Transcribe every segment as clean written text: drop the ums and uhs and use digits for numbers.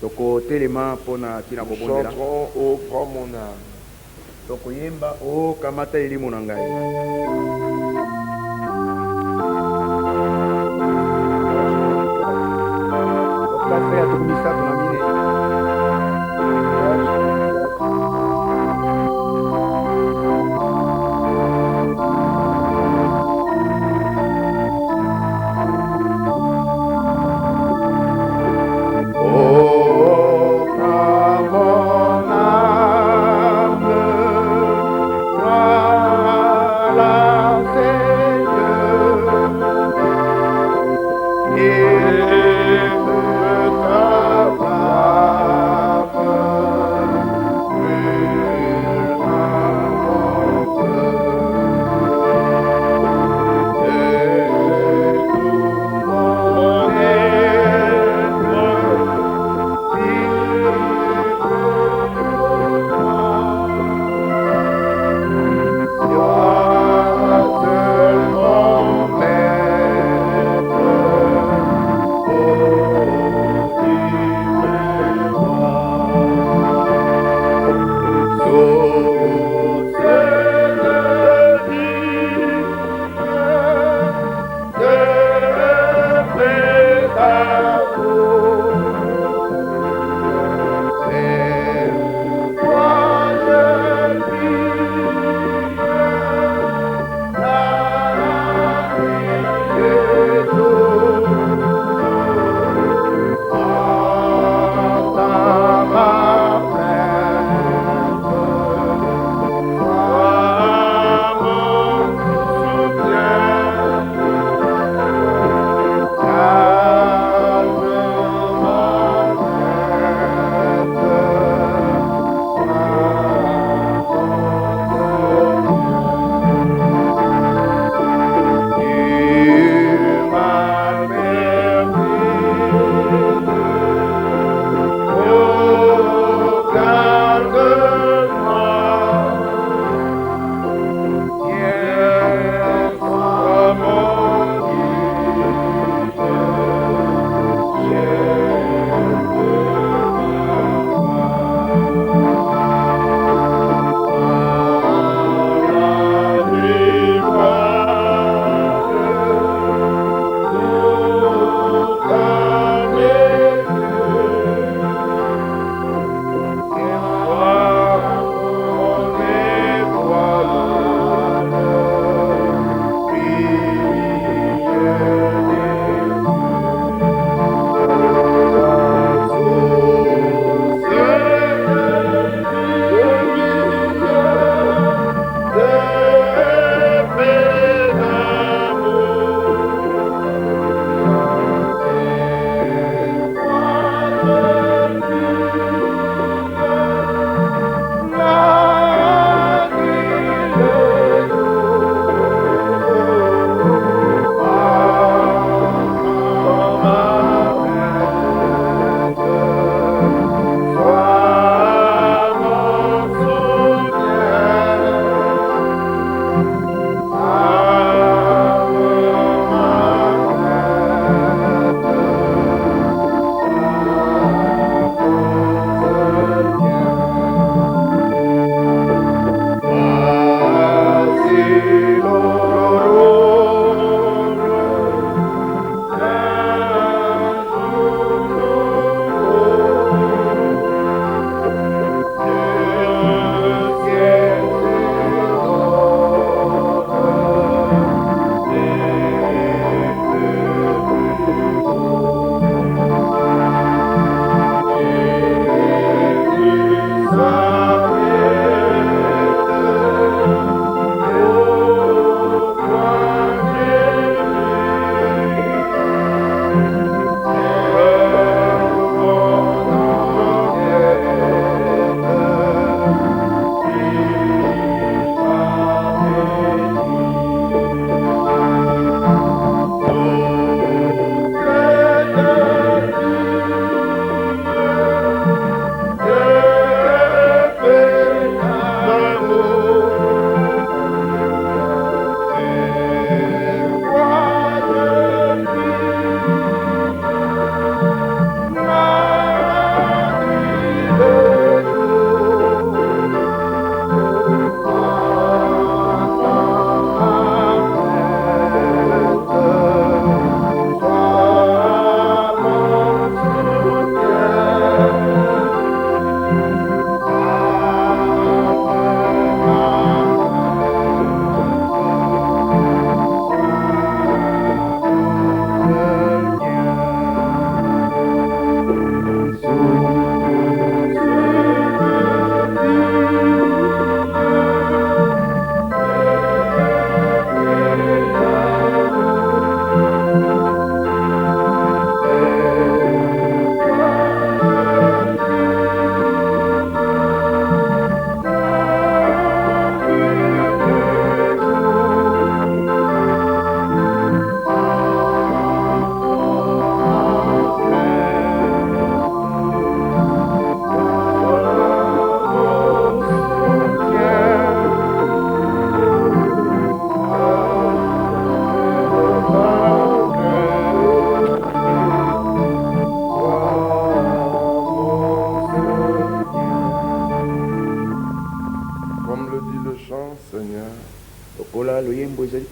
tokotelema mpona ntina Nous kobondela chanterons au prends mon âme. tokoyemba o kamata elimo na ngai. Tokafe ya tuku misato na mine.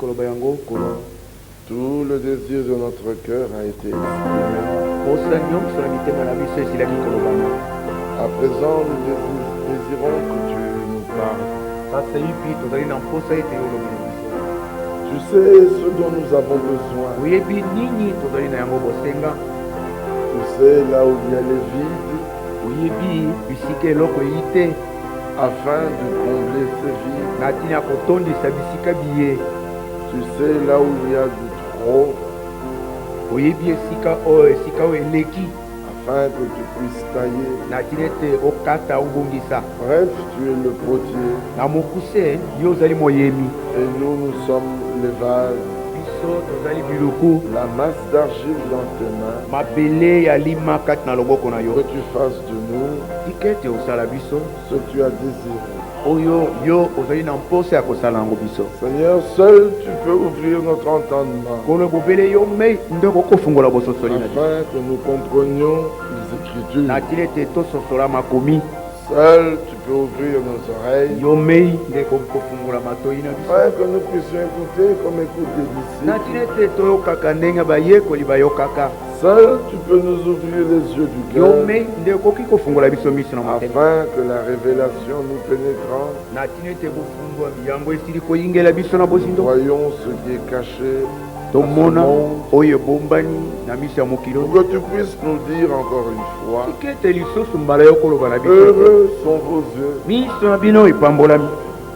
koloba yango kolo. Tout le désir de notre cœur a été exprimé. Posa nyonso na mitema na biso esilaki kolobama. À présent, nous désirons que tu nous parles. Sasa hivi tozali na mposa ete olobi na biso. Tu sais ce dont nous avons besoin. Oyebi nini tozali na yango bosenga. Tu sais là où il y a les vides. Oyebi bisika eloko eyi te. Afin de combler ces vides. Na ntina ya kotondisa bisika biye. Tu sais là où il y a du trop. Oyebi esika oyo eleki. Afin que tu puisses tailler. Na ntina ete okata obongisa. Bref, tu es le potier. Na mokuse yo ozali moyemi. Et nous, nous sommes les vases. Biso tozali biluku. La masse d'argile dans tes mains. Mabele ya lima kati na loboko na yo. Que tu fasses de nous tika ete osala biso ce que tu as désiré. oyo yo ozali na mposa ya kosala yango biso. Seigneur, seul tu peux ouvrir notre entendement. Kono bobele yo mei nde okofungola bososoli na biso. Afin que nous comprenions les Écritures. Na ntina ete tososola makomi. Seul tu peux ouvrir nos oreilles. Yo mei nde okofungola matoi na biso. Afin que nous puissions écouter comme écoutent les Na disciples. ntina ete toyokaka ndenge bayekoli bayokaka. Seul tu peux nous ouvrir les yeux du Yo cœur. mei nde okoki kofungola biso miso na motema. Afin que la révélation nous pénétrant, Na ntina ete bofungwami yango esili koyingela biso na nous bozindo. voyons ce qui est caché. Tomona oyo ebombani na miso ya mokilo. Pour que tu puisses nous dire encore une fois, tika ete lisusu mbala yo koloba na biso. heureux sont vos yeux, miso na bino epambolami.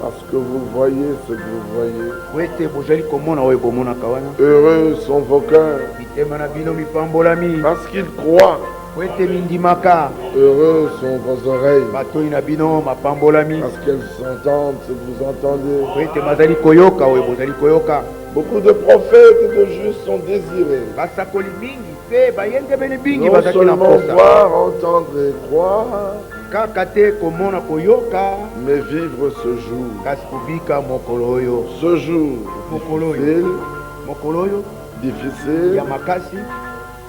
parce que vous voyez ce que vous voyez. Po ete bozali komona oyo bomonaka wana. Heureux sont vos cœurs, mitema na bino mipambolami. parce qu'ils croient. Po ete mindimaka. Heureux sont vos oreilles, matoi na bino mapambolami. parce qu'elles s'entendent ce que vous entendez. Po ete bazali koyoka oyo bozali koyoka. Beaucoup de prophètes et de justes sont désirés. basakoli mingi mpe bayendebeli mingi Non bazalaki na seulement posa. voir, entendre et croire, kaka te komona koyoka mais vivre ce jour. kasi kobika mokolo oyo. Ce jour mokolo oyo difficile, mokolo oyo difficile, ya makasi.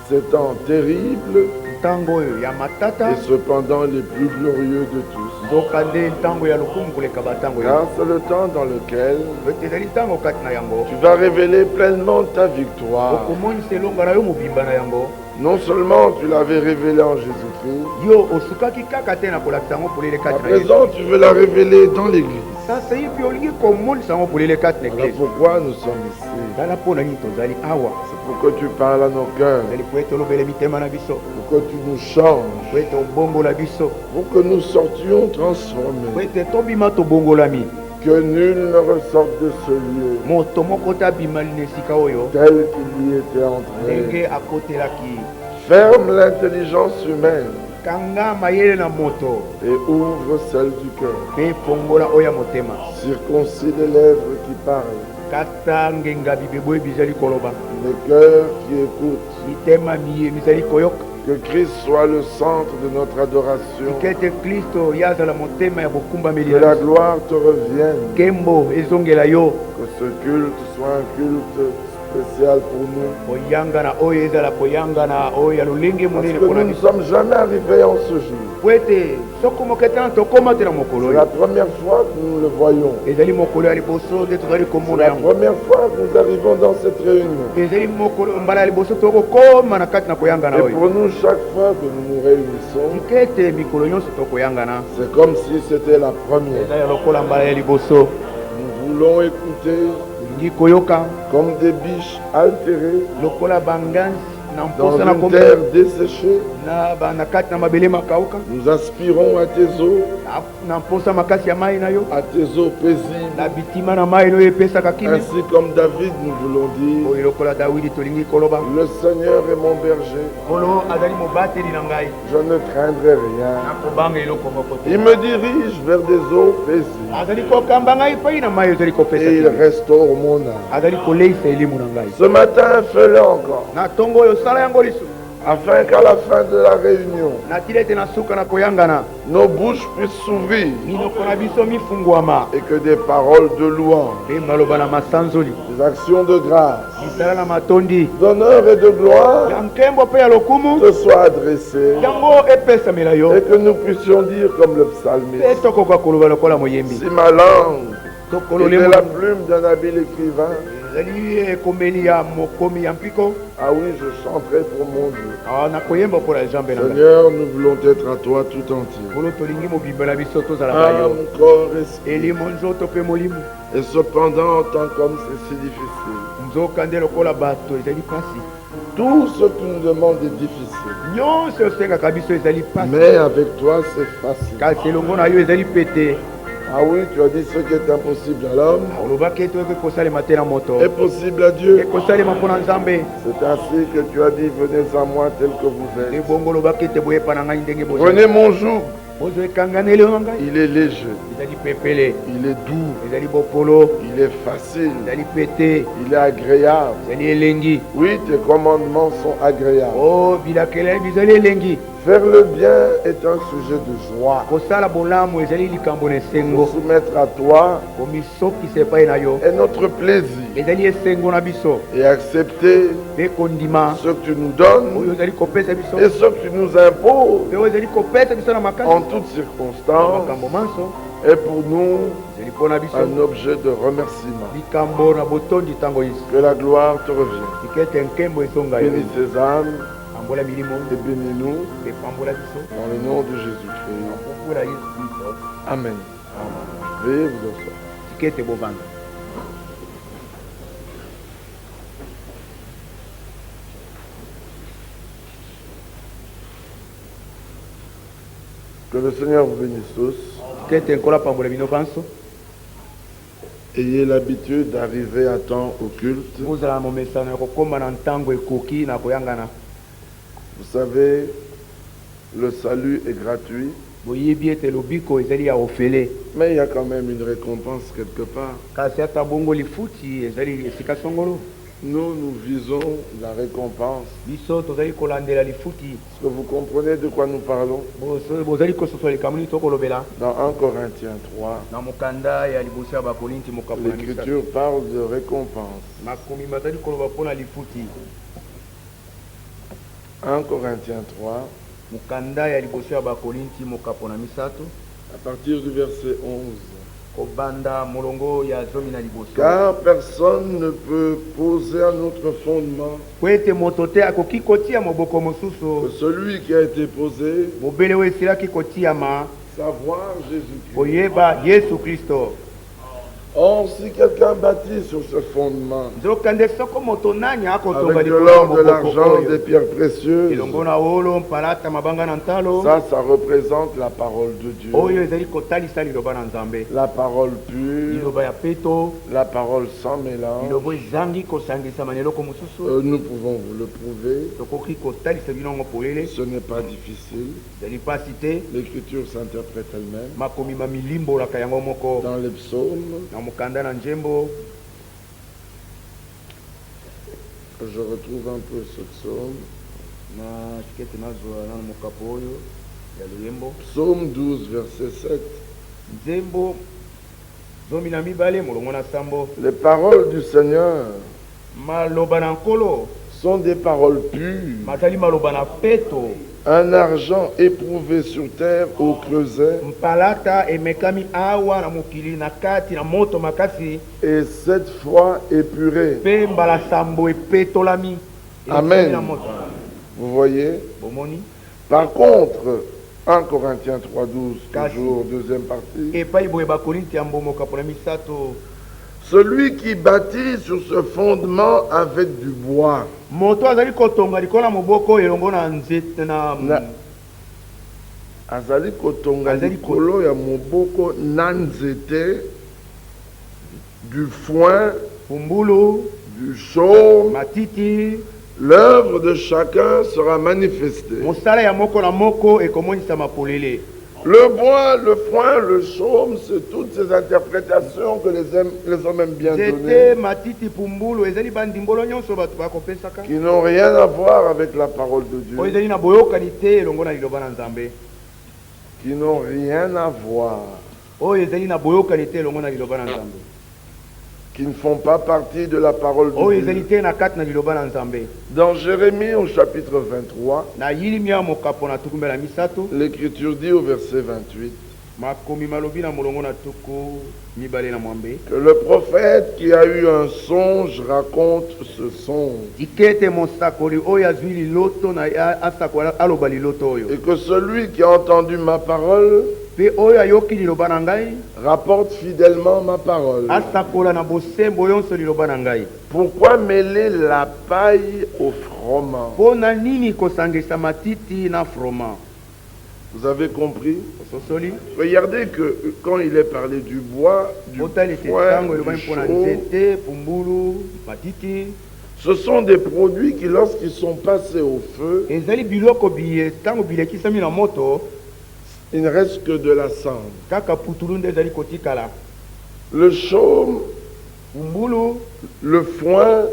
ces temps terribles ntango oyo ya matata. et cependant les plus glorieux de tous. nzoka nde ntango ya lokumu koleka batango Car oyo. c'est le temps dans lequel ete ezali ntango kati na yango tu vas révéler pleinement ta victoire. okomonisa elonga na yo mobimba na yango. Non seulement tu l'avais révélé en Jésus-Christ, yo osukaki kaka te na kolakisa yango polele à kati na Yesu. présent tu veux la révéler dans l'Église. sasa hivi olingi komonisa yango polele kati na Voilà eglise. pourquoi nous sommes ici. tala mpo na nini tozali awa. C'est pour que tu parles à nos cœurs, ezali po ete olobele mitema na biso. pour que tu nous changes, po ete obongola biso. pour que nous sortions po transformés. ete tobima tobongolami. Que nul ne ressorte de ce lieu moto moko te abimali na esika oyo tel qu'il y était entré. ndenge akotelaki. Ferme l'intelligence humaine kanga mayele na moto et ouvre celle du cœur. mpe fongola oyo ya motema. Circoncis les lèvres qui parlent, kata ngenga bibebo oyo bizali koloba. les cœurs qui écoutent. mitema miye bizali koyoka. Que Christ soit le centre de notre adoration. tika ete kristo ye azala motema ya bokumbameli Que na la biso. gloire te revienne. nkembo ezongela yo. Que ce culte soit un culte spécial pour nous. koyangana oyo ezala koyangana oyo ya lolenge Parce monene que mpona nous ne biso. sommes jamais arrivés en ce jour. po ete soko moko etana tokóma te na mokolo C'est la oyo. première fois que nous le voyons. ezali mokolo ya liboso nde tozali C'est komona la yango. première fois que nous arrivons dans cette réunion. ezali mokolo mbala ya liboso tokokóma na kati na koyangana Et oyo. pour nous, chaque fois que nous nous réunissons, tika ete mikolo nyonso tokoyangana c'est comme si c'était la première. eza ya lokola mbala ya liboso. Nous voulons écouter tolingi koyoka comme des biches altérées lokola banganzi na dans mposa na une kombe terre desséchée. na kati na mabele makauka. Nous aspirons à tes eaux, na mposa makasi ya mai na yo. à tes eaux paisibles. na bitima na mai no epesaka kimi. Ainsi comme David, nous voulons dire, oyo lokola dawidi tolingi koloba. le Seigneur est mon berger, kolo azali mobateli na ngai. je ne craindrai rien. nakobanga eloko moko te. Il me dirige vers des eaux paisibles azali kokamba ngai epai na mai ezali kopesa et il kimi. restaure mon âme. azali koleisa elimu na ngai. Ce matin, fais-le encore, na ntongo oyo sala yango lisusu. afin qu'à la fin de la réunion, natili ete na suka na koyangana nos bouches puissent s'ouvrir minoko na biso mifungwama. et que des paroles de louange, mpe maloba na masanzoli des actions de grâce, misala na matondi d'honneur et de gloire ya nkembo mpe ya lokumu te soient adressées yango epesamela yo. et que nous puissions dire comme le mpe psalmiste, tokoka koloba lokola moyembi. si ma langue tokolo était la plume d'un habile écrivain, ezali ekomeli ya mokomi ya mpiko. Ah oui, je chanterai pour mon Dieu. Nakoyemba mpo na nzambe na ngai. Seigneur, nous voulons être à toi tout entier. Nkolo tolingi mobimba na biso tozala na yo. Âme, corps, esprit. elimo nzoto mpe molimo. Et cependant, en tant qu'homme, c'est si difficile. nzoka nde lokola bato ezali pasi. Tout ce que nous demandons est difficile. nyonso osengaka biso ezali pasi. Mais avec toi, c'est facile. kasi elongo na yo ezali pete. Ah oui, tu as dit ce qui est impossible à l'homme olobaki ete oyoki kosalema te na moto. est possible à Dieu. ekosalema mpo na nzambe. C'est ainsi que tu as dit, venez à moi tel que vous êtes. ebongo olobaki ete boyepa na ngai ndenge Prenez mon joug. bozwa ekangana eleo na ngai. Il est léger, ezali pepele. il est doux, ezali bopolo. il est facile, ezali pete. il est agréable. ezali elengi. Oui, tes commandements sont agréables. o bilakela bizali elengi. Faire le bien est un sujet de joie. kosala bolamu ezali likambo na Se esengo. soumettre à toi komisokisa epai na yo est notre plaisir. ezali esengo na biso. Et accepter mpe kondima ce que tu nous donnes oyo ozali kopesa biso et ce que tu nous imposes mpe oyo ezali kopesa biso na makasi en toutes circonstances makambo manso est pour nous ezali mpo na biso un objet de remerciement. likambo na botondi ntango isi. Que la gloire te revienne. tika ete nkembo esonga yo. Bénis ces âmes pambola milimo et bénis-nous mpe pambola biso dans le nom de Jésus-Christ. mpupula yesu kristo. Amen. Veuillez vous asseoir. tika ete bovanda. Que le Seigneur vous bénisse tous. tika ete nkolo apambola bino banso. Ayez l'habitude d'arriver à temps au culte. bozala na momesano ya kokóma na ntango ekoki na koyangana. Vous savez, le salut est gratuit, boyebi ete lobiko ezali ya ofele. mais il y a quand même une récompense quelque part. kasi ata bongo lifuti ezali esika songolo. Nous visons la récompense. biso tozali kolandela lifuti. Est-ce que vous comprenez de quoi nous parlons? bozali kososola likambo nini tokolobela. Dans 1 Corinthiens 3, na mokanda ya liboso ya bakorinti mokapo na misato. l'Écriture parle de récompense. makomi bazali koloba mpo na lifuti. 1 Corinthiens 3, mokanda ya liboso ya bakorinti mokapo na misato. à partir du verset 11. kobanda molongo ya zomi na liboso. Car personne ne peut poser un autre fondement po ete moto te akoki kotia moboko que mosusu. celui qui a été posé, mobele oyo esilaki kotiama savoir Jésus-Christ. koyeba yesu kristo. Or, si quelqu'un bâtit sur ce fondement, nzokande soko moto nani akotonga avec de likolo ya l'or, de moboko l'argent, des oyo. pierres précieuses, elongo na olo mpalata mabanga na ntalo. ça représente la parole de Dieu, oyo ezali kotalisa liloba na nzambe. la parole pure, liloba ya peto. la parole sans mélange. liloba ezangi kosangisama na eloko mosusu. Nous pouvons vous le prouver. tokoki kotalisa bino ngo polele. Ce n'est pas difficile. ezali pasi te. L'Écriture s'interprète elle-même. makomi mamilimbolaka yango moko. Dans les psaumes, na mokanda na njembo. je retrouve un peu ce psaume. na tikete nazwa nano mokapo oyo ya luyembo. Psaume 12, verset 7. nzembo zomi na mibale molongo na sambo. Les paroles du Seigneur maloba na nkolo sont des paroles pures. mazali maloba na peto. Un argent éprouvé sur terre au creuset mpalata emekami awa na mokili na kati na moto makasi. et 7 fois épuré. mpe mbala sambo epetolami. Amen. Eleki na moto. Vous voyez? bomoni. Par contre, 1 Corinthiens 3,12, Kasi. toujours deuxième partie. epai boye bakorinti ya mbomoka mpona misato. Celui qui bâtit sur ce fondement avec du bois moto azali kotonga likolo na moboko elongo na nzete na azali kotonga Azali likolo ya moboko na nzete, du foin, pumbulu du chaume. matiti. L'œuvre de chacun sera manifestée. mosala ya moko na moko ekomonisama polele. Le bois, le foin, le chaume, c'est toutes ces interprétations que les hommes aiment bien nzete donner, matiti pumbulu ezali bandimbolo nyonso bato bakopesaka. qui n'ont rien à voir avec la parole de Dieu, oyo ezali na boyokani te elongo na liloba na nzambe. qui n'ont rien à voir, oyo ezali na boyokani te elongo na liloba na nzambe. qui ne font pas partie de la parole de oyo ezali Dieu. te na kati na liloba na nzambe. Dans Jérémie au chapitre 23, na yilimi ya mokapo na tukumbela misato. l'Écriture dit au verset 28, makomi malobi na molongo na tuku mibale na mwambe que le prophète qui a eu un songe raconte ce songe. tikete mosakoli oyo azwi liloto na asakola aloba liloto oyo Et que celui qui a entendu ma parole mpe oyo ayoki liloba na ngai rapporte fidèlement ma parole. asakola na bosembo nyonso liloba na ngai. Pourquoi mêler la paille au froment? mpo na nini kosangisa matiti na froma? Vous avez compris? ososoli Regardez que quand il est parlé du bois, du otalite foin, ntango du elobani mpo na chaux, nzete pumbulu matiti ce sont des produits qui, lorsqu'ils sont passés au feu, ezali biloko biye ntango bilekisami na moto il ne reste que de la cendre. kaka putulu nde ezali kotikala. Le chaume, pumbulu le foin,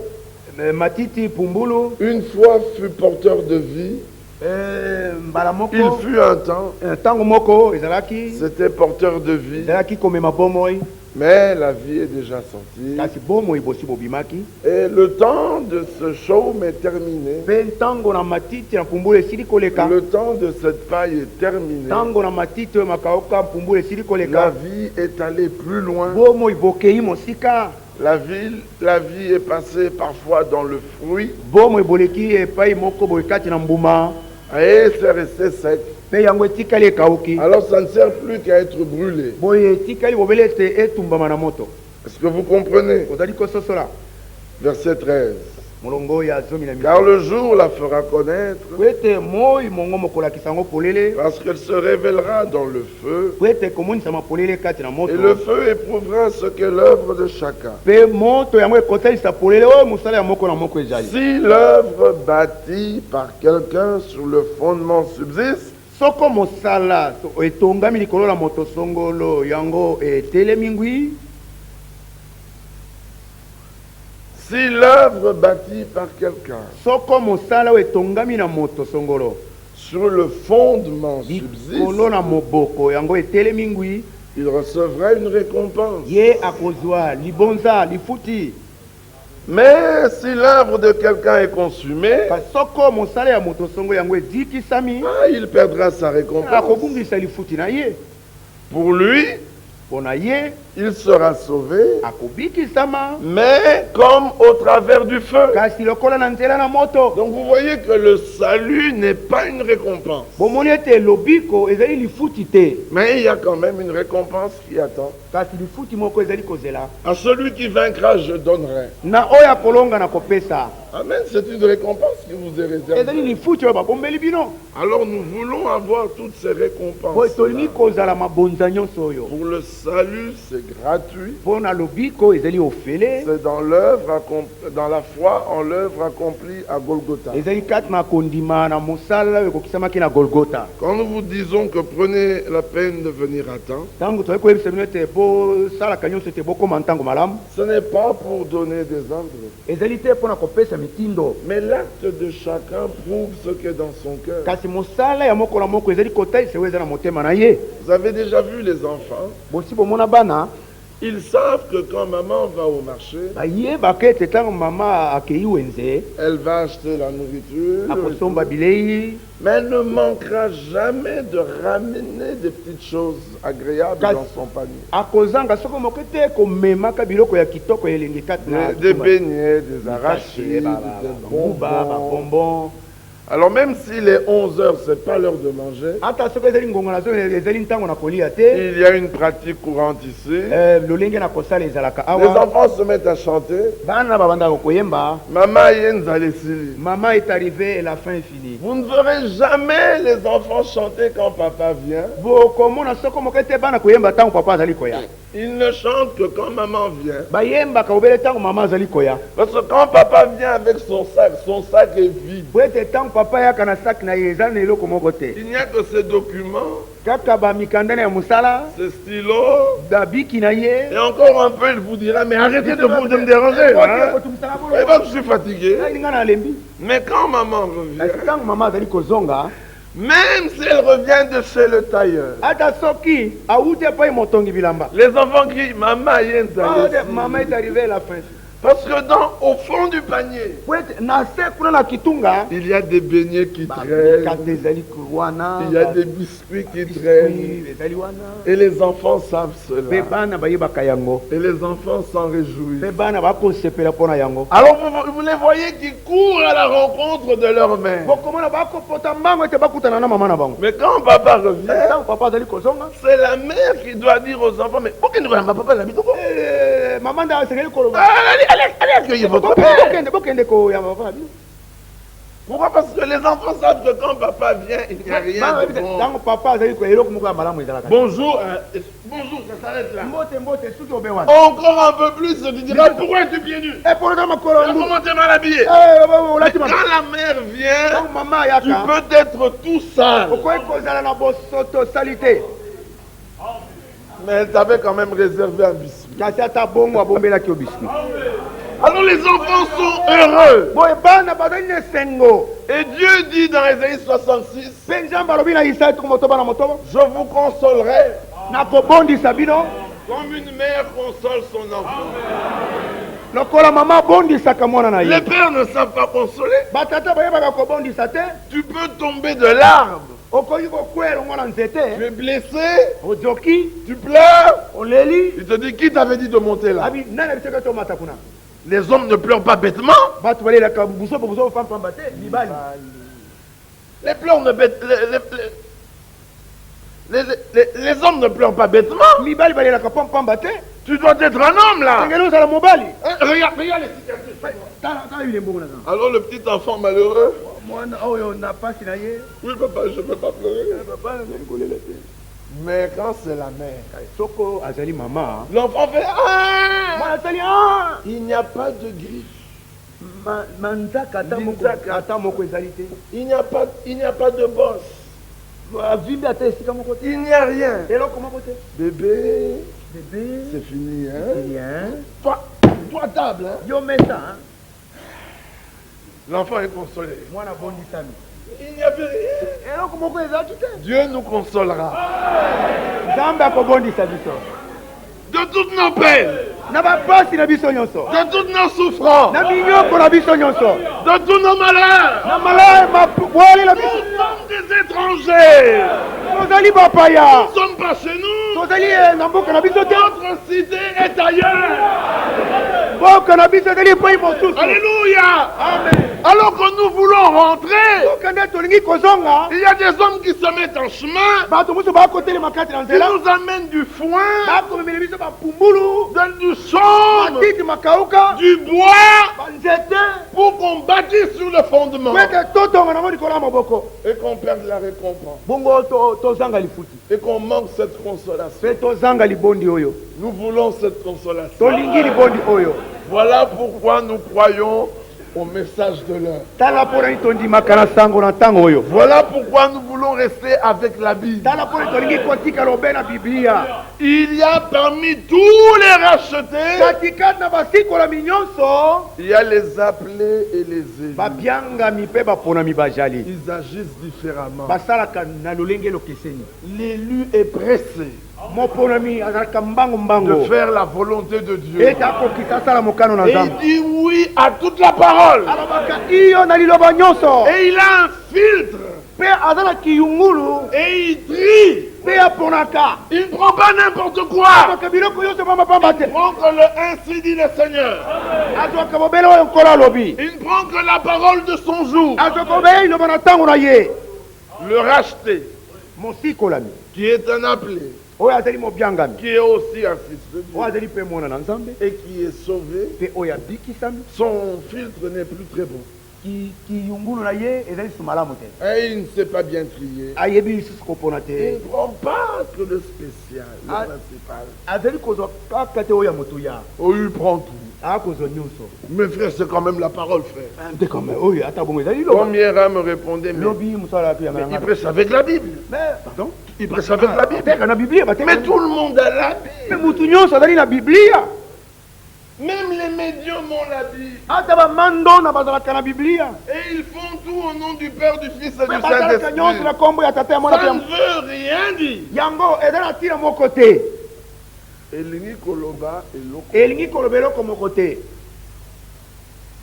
matiti pumbulu une fois fut porteur de vie. mbala Il moko fut un temps, ntango moko ezalaki c'était porteur de vie, ezalaki komema bomoi mais la vie est déjà sortie. kasi bomoi bosi bobimaki Et le temps de ce chaume est terminé. mpe ntango na matiti na pumbulu esili koleka Le temps de cette paille est terminé. ntango na matiti oyo makaoka pumbulu esili La koleka vie est allée plus loin. bomoi bokei mosika La vie est passée parfois dans le fruit bomoi boleki epai moko boye kati na mbuma et c'est resté sec. mpe yango etikali ekauki Alors ça ne sert plus qu'à être brûlé. boye etikali bobele ete etumbama na moto. Est-ce que vous comprenez? ozali kososola Verset 13. molongo ya zomi na Car le jour la fera connaître, po ete moi mongo mokolakisa yango polele parce qu'elle se révélera dans le feu, po ete ekomonisama polele kati na et moto le feu éprouvera ce qu'est l'œuvre de chacun. mpe moto yango ekosalisa polele oyo mosala ya moko na moko ezali. Si l'œuvre bâtie par quelqu'un sur le fondement subsiste, soko mosala etongami likolo na moto songolo yango etelemi ngwi. si l'œuvre bâtie par quelqu'un soko mosala oyo etongami na moto songolo sur le fondement likolo subsiste, na moboko yango etelemi ngwi, il recevra une récompense. ye akozwa libonza lifuti. Mais si l'œuvre de quelqu'un est consumée, kasi soko mosala ya moto songo yango edikisami il perdra sa récompense. akobungisa lifuti na ye. Pour lui, mpo na ye il sera sauvé, akobikisama mais comme au travers du feu. kasi lokola na nzela na moto. Donc vous voyez que le salut n'est pas une récompense. bomoni ete lobiko ezali lifuti te, Mais il y a quand même une récompense qui attend. kasi lifuti moko ezali kozela À celui qui vaincra, je donnerai. na oyo akolonga na kopesa. Amen, c'est une récompense qui vous est ezali réservée. lifuti oyo babombeli bino. Alors nous voulons avoir toutes ces boye récompenses. tolingi kozala mabonza nyonso oyo. Pour le salut, c'est gratuit. mpo na lobiko ezali ofele, C'est dans l'œuvre, dans la foi en l'œuvre accomplie à Golgotha. ezali kati na kondima na mosala oyo ekokisamaki na Golgotha. Quand nous vous disons que prenez la peine de venir à temps, ntango toyei koyebisa bino ete bosalaka nyonso ete bokóma ntango malamu, ce n'est pas pour donner des ordres, ezali te mpo na kopesa mitindo, mais l'acte de chacun prouve ce qui est dans son cœur. kasi mosala ya moko na moko ezali kotalisa oyo eza na motema na ye. Vous avez déjà vu les enfants, bosi bomona bana ils savent que quand maman va au marché, bayebaka ete ntango mama akei wenze elle va acheter la nourriture, akosomba bilei, mais elle ne manquera jamais de ramener des petites choses agréables dans son panier. akozanga soko moko te komemaka biloko ya kitoko ya elenge kati na Des beignets, des arachides, des nguba bonbons. babonbon. Alors même s'il est 11 heures, ce n'est pas l'heure de manger. ata soki ezali ngongo na zo ezali ntango na kolia te, Il y a une pratique courante ici. lolenge na kosala ezalaka Les awa. enfants se mettent à chanter. bana babandaka koyemba, Maman Yenzalesili. maman est arrivée et la fin est finie. Vous ne verrez jamais les enfants chanter quand papa vient. bokomona soko moko ete bana koyemba ntango papa azali koya. Ils ne chantent que quand maman vient. bayembaka obele ntango mama azali koya. Parce que quand papa vient avec son sac est vide. po ete ntango papa yaka na saki na ye eza na eloko moko te, Il n'y a que ces documents, kaka bamikanda na ya mosala ces stylos. babiki na ye. Et encore un peu, il vous dira, mais arrêtez de me déranger. Hein? Et donc, je suis fatigué. nga na alembi. Mais quand maman kasi revient, ntango mama azali kozonga, même si elle revient de chez le tailleur, ata soki awuti epai motongi bilamba, les enfants crient, maman Ah, Yenzalesili. maman est arrivée à la fin. Parce que au fond du panier, il y a des beignets qui traînent, il y a des biscuits qui traînent. Et les enfants savent cela. Et les enfants s'en réjouissent. Alors vous les voyez qui courent à la rencontre de leur mère. Mais quand papa revient, c'est la mère qui doit dire aux enfants, mais pourquoi ne voyez pas papa l'habite? Allez accueillir votre père. Pourquoi? Parce que les enfants savent que quand papa vient, il n'y a rien de bon. Bonjour, bonjour, ça s'arrête là. Encore un peu plus, tu diras, pourquoi es-tu pieds nus? Comment t'es mal habillé? Quand la mère vient, tu peux être tout sale. Mais elle t'avait quand même réservé un biscuit. Alors les enfants sont heureux. Et Dieu dit dans Ésaïe 66, je vous consolerai comme une mère console son enfant. Les pères ne savent pas consoler. Tu peux tomber de l'arbre. Tu es blessé, tu pleures. Il te dit, qui t'avait dit de monter là? Les hommes ne pleurent pas bêtement. Les hommes ne pleurent pas bêtement. Tu dois être un homme là. Regarde les cicatrices. Alors le petit enfant malheureux. Oui papa, je ne peux pas pleurer. Mais quand c'est la mère, l'enfant fait il n'y a pas de griffe. Il n'y a pas de bosse. Il n'y a rien. Bébé, c'est fini, hein? Toi table, hein? L'enfant est consolé. Il n'y avait rien. Dieu nous consolera. De toutes nos peines. De toutes nos souffrances. De tous nos malheurs. Nous sommes des étrangers. Nous ne sommes pas chez nous. Notre cité est ailleurs. Alléluia. Amen. Alors que nous voulons rentrer, il y a des hommes qui se mettent en chemin, qui nous amènent du foin, du chaume, du bois, pour qu'on bâtisse sur le fondement et qu'on perde la récompense et qu'on manque cette consolation. Nous voulons cette consolation. Voilà pourquoi nous croyons au message de l'heure. Voilà pourquoi nous voulons rester avec la Bible. Il y a parmi tous les rachetés, il y a les appelés et les élus. Ils agissent différemment. L'élu est pressé de faire la volonté de Dieu. Et il dit oui à toute la parole. Et il a un filtre. Et il trie. Il ne prend pas n'importe quoi. Il prend que le ainsi dit le Seigneur. Il ne prend que la parole de son jour. Le racheté, qui est un appelé, qui est aussi un fils de Dieu et qui est sauvé, son filtre n'est plus très bon. Et il ne sait pas bien trier. Il ne prend pas que le spécial, le principal. Oh, il prend tout. Mes frères, c'est quand même la parole, frère. Combien me répondait, mais il prêche avec la Bible. Il prêche avec la Bible. Mais tout le monde a la Bible. Même les médiums ont la Bible. Et ils font tout au nom du Père, du Fils et du Saint-Esprit. Ça ne veut rien dire.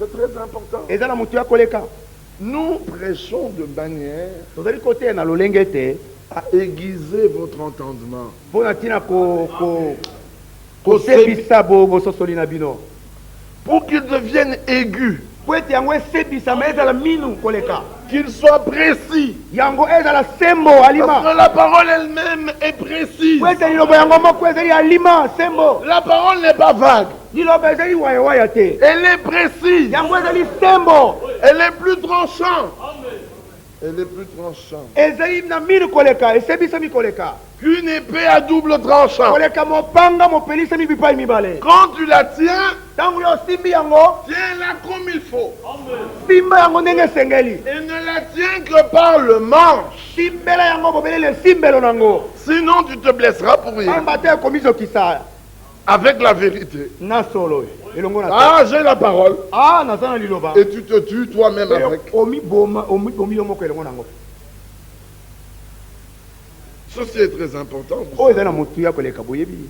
C'est très important. eza na moto ya koleka Nous prêchons de manière tozali koteya na lolenge te à aiguiser votre entendement. mpona ntina kosebisa bososoli na bino Pour qu'il devienne aigu, po ete yango esebisama ezala minu koleka qu'il soit précis. yango ezala sembo Parce alima que la parole elle-même est précise. po ete liloba yango moko ezali alima sembo La parole n'est pas vague. liloba ezali wayawaya te Elle est précise. yango ezali sembo Elle est plus tranchante. Elle est plus tranchante ezali na minu koleka esebisami koleka qu'une épée à double tranchant. koleka mopanga mopelisami bipai mibale Quand tu la tiens, ntango yo osimbi yango tiens-la comme il faut. simba yango ndenge esengeli Et ne la tiens que par le manche. simbela yango bobelele simbelo nango Sinon, tu te blesseras pour rien. pamba te ekomizokisa Avec la vérité. na solo elongo na Ah, j'ai la parole. naza na liloba Et tu te tues toi-même avec. omi yo moko elongo nango Ceci est très important. oyo eza na motu ya koleka boyebi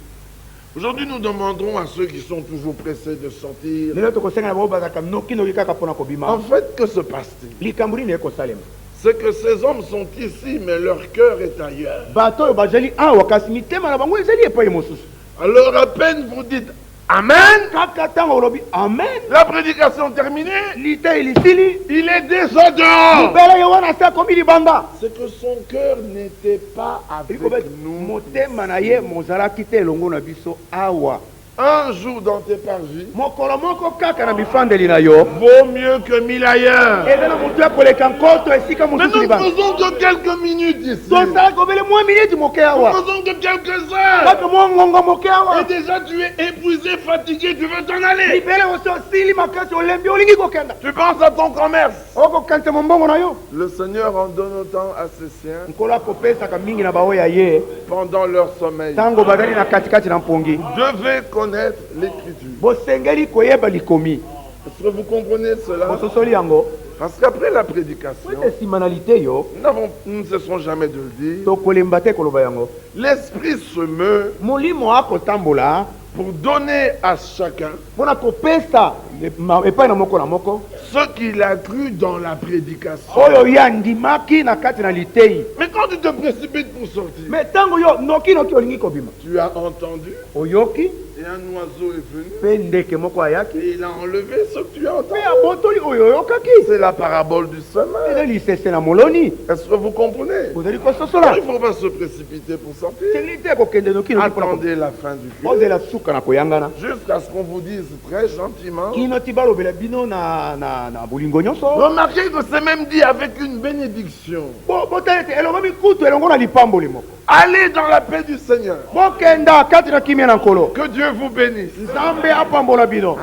Aujourd'hui, nous demandons à ceux qui sont toujours pressés de sortir. lelo tokosenga na bango bazalaka nokinoki kaka mpona En kobima fait, que se passe-t-il? likambo nini ekosalema C'est que ces hommes sont ici, mais leur cœur est ailleurs. bato oyo bazali awa kasi mitema na bango ezali epai mosusu Alors, à peine vous dites Amen, kaka ntango olobi amen la prédication terminée, lita elisili il est déjà dehors. libela yo wana se akomi libanda C'est que son cœur n'était pas avec nous. motema na ye mozalaki te elongo na biso awa Un jour dans tes parvis mokolo moko kaka na bifandeli na yo vaut mieux que 1000 ailleurs. eza na motu ya koleka nkoto esika Mais mosusu nous libanda faisons que quelques minutes ici. tozala kobele mwa miniti moke Nous awa faisons que quelques heures. kaka mwa ngongo moke awa Et déjà tu es épuisé, fatigué, tu veux t'en aller. libele osi osili makasi olembi olingi kokenda Tu penses à ton commerce. okokanisa mombongo na yo Le Seigneur en donne autant à ses siens nkolo akopesaka mingi na baoyo ya ye pendant leur sommeil. ntango bazali na katikati na mpongi Devez connaître l'écriture. bosengeli koyeba likomi Est-ce que vous comprenez cela? bososoli yango Parce qu'après la prédication, nsima na liteyo nous ne cessons jamais de le dire, tokolemba te koloba yango l'esprit se meut molimo akotambola pour donner à chacun mpona kopesa epai na moko ce qu'il a cru dans la prédication. oyo ye andimaki na kati na litei Mais quand tu te précipites pour sortir, me ntango yo nokinoki olingi kobima tu as entendu oyoki et un oiseau est venu mpe ndeke moko ayaki et il a enlevé ce que tu as entendu. mpe abotoli oyo oyokaki C'est la parabole du eza semeur. lisese na moloni Est-ce que vous comprenez? ozali kososola Il ne faut pas se précipiter pour sortir. sengeli te kokende nokinoki Attendez la fin du culte ozela suka na koyangana jusqu'à ce qu'on vous dise très gentiment. kino ti balobela bino na bolingo nyonso Remarquez que c'est même dit avec une bénédiction. botala ete elongami kutu elongo na lipamboli moko Allez dans la paix du Seigneur. bokenda kati na kimia na nkolo Que Dieu vous bénisse. nzambe apambola bino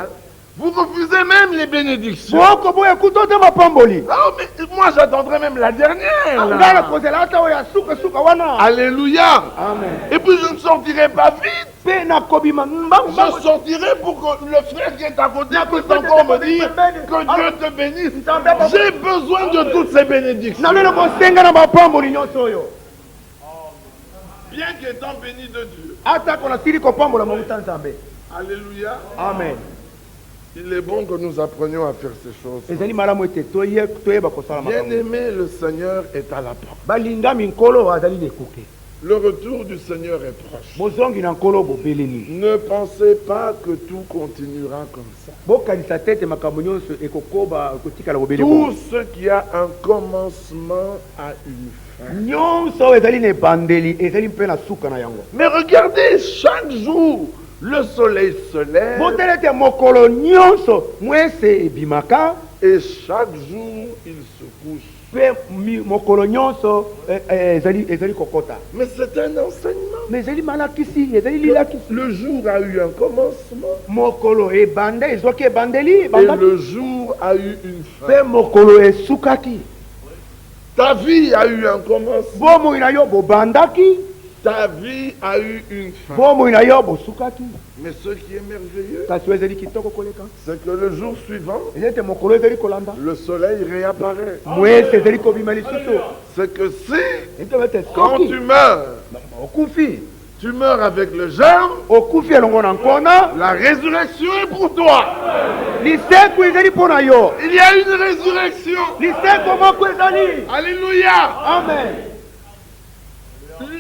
Vous refusez même les bénédictions. bokoboya kutu ote mapamboli Ah, mais moi j'attendrai même la dernière. nga na là. kozela ata oyo ya suka wana Alléluia. amen Et puis je ne sortirai pas vite. mpe nakobima Je sortirai pour que le frère qui est à côté puisse encore me dire que Dieu te bénisse. J'ai besoin de toutes ces bénédictions. nalelo kosenga na bapamboli nyonso oyo Bien qu'étant béni de Dieu. atako nasili kopambola mauta nzambe Alléluia. amen Il est bon que nous apprenions à faire ces choses. ezali malamu ete toyeba kosala Bien makambo aimé, le Seigneur est à la porte. balingami nkolo azali na ekuke Le retour du Seigneur est proche. bozongi na nkolo bobeleli Ne pensez pas que tout continuera comme ça. bokanisa te ete makambo nyonso ekokoba ekotikala bobeli Tout ce qui a un commencement a une fin. nyonso oyo ezali na ebandeli ezali mpe na suka na yango Mais regardez, chaque jour, le soleil se lève botala ete mokolo nyonso mwese ebimaka et chaque jour il se couche. mpe mokolo nyonso ezali kokota Mais c'est un enseignement. me ezali malakisi ezali lilakisi Le jour a eu un commencement mokolo ebanda ezwaki ebandeli et ebandaki le jour a eu une mpe fin. mokolo esukaki Ta vie a eu un commencement. bomoi na yo bobandaki Ta vie a eu une fin. bomoi na yo bosukaki Mais ce qui est merveilleux, kasi oyo ezali kitoko koleka c'est que le jour suivant, ezali ete mokolo ezali kolanda le soleil réapparaît. mwese ezali kobima lisusu C'est que si, ete ete quand soki tu meurs, okufi Tu meurs avec le germe. okufi elongo na nkona La résurrection est pour toi. liseko ezali mpo na yo Il y a une résurrection. liseko moko ezali. Alléluia. Amen.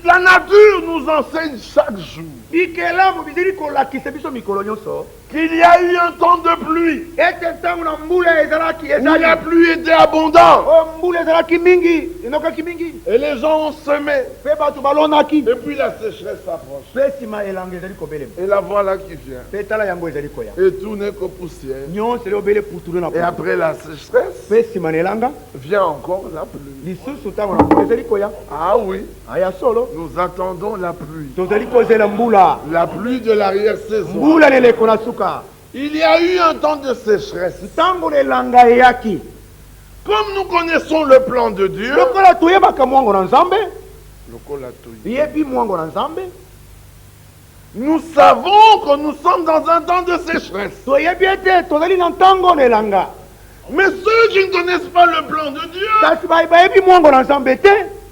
La nature nous enseigne chaque jour bikelamu bizali kolakisa biso mikolo nyonso qu'il y a eu un temps de pluie. ete ntango na mbula ezalaki Où la ezali pluie était abondante. mbula ezalaki mingi enokaki mingi Et les gens ont semé. mpe bato balonaki Et puis la sécheresse s'approche. mpe nsima elanga ezali kobelema Et la voilà qui vient. mpe tala yango ezali koya Et tout n'est que poussière. nyonso eli obele putulu na Et après la sécheresse, mpe nsima na elanga vient encore la pluie. lisusu ntango na mbula ezali koya Ah oui, aya solo nous attendons la pluie. tozali kozela mbula La pluie de l'arrière-saison. mbula na eleko na suka Il y a eu un temps de sécheresse. ntango na elanga eyaki Comme nous connaissons le plan de Dieu, lokola toyebaka mwango na nzambe nous yebi mwango na nzambe savons que nous sommes dans un temps de sécheresse. toyebi ete tozali na ntango na elanga Mais ceux qui ne connaissent pas le plan de Dieu, kasi bayebi mwango na nzambe te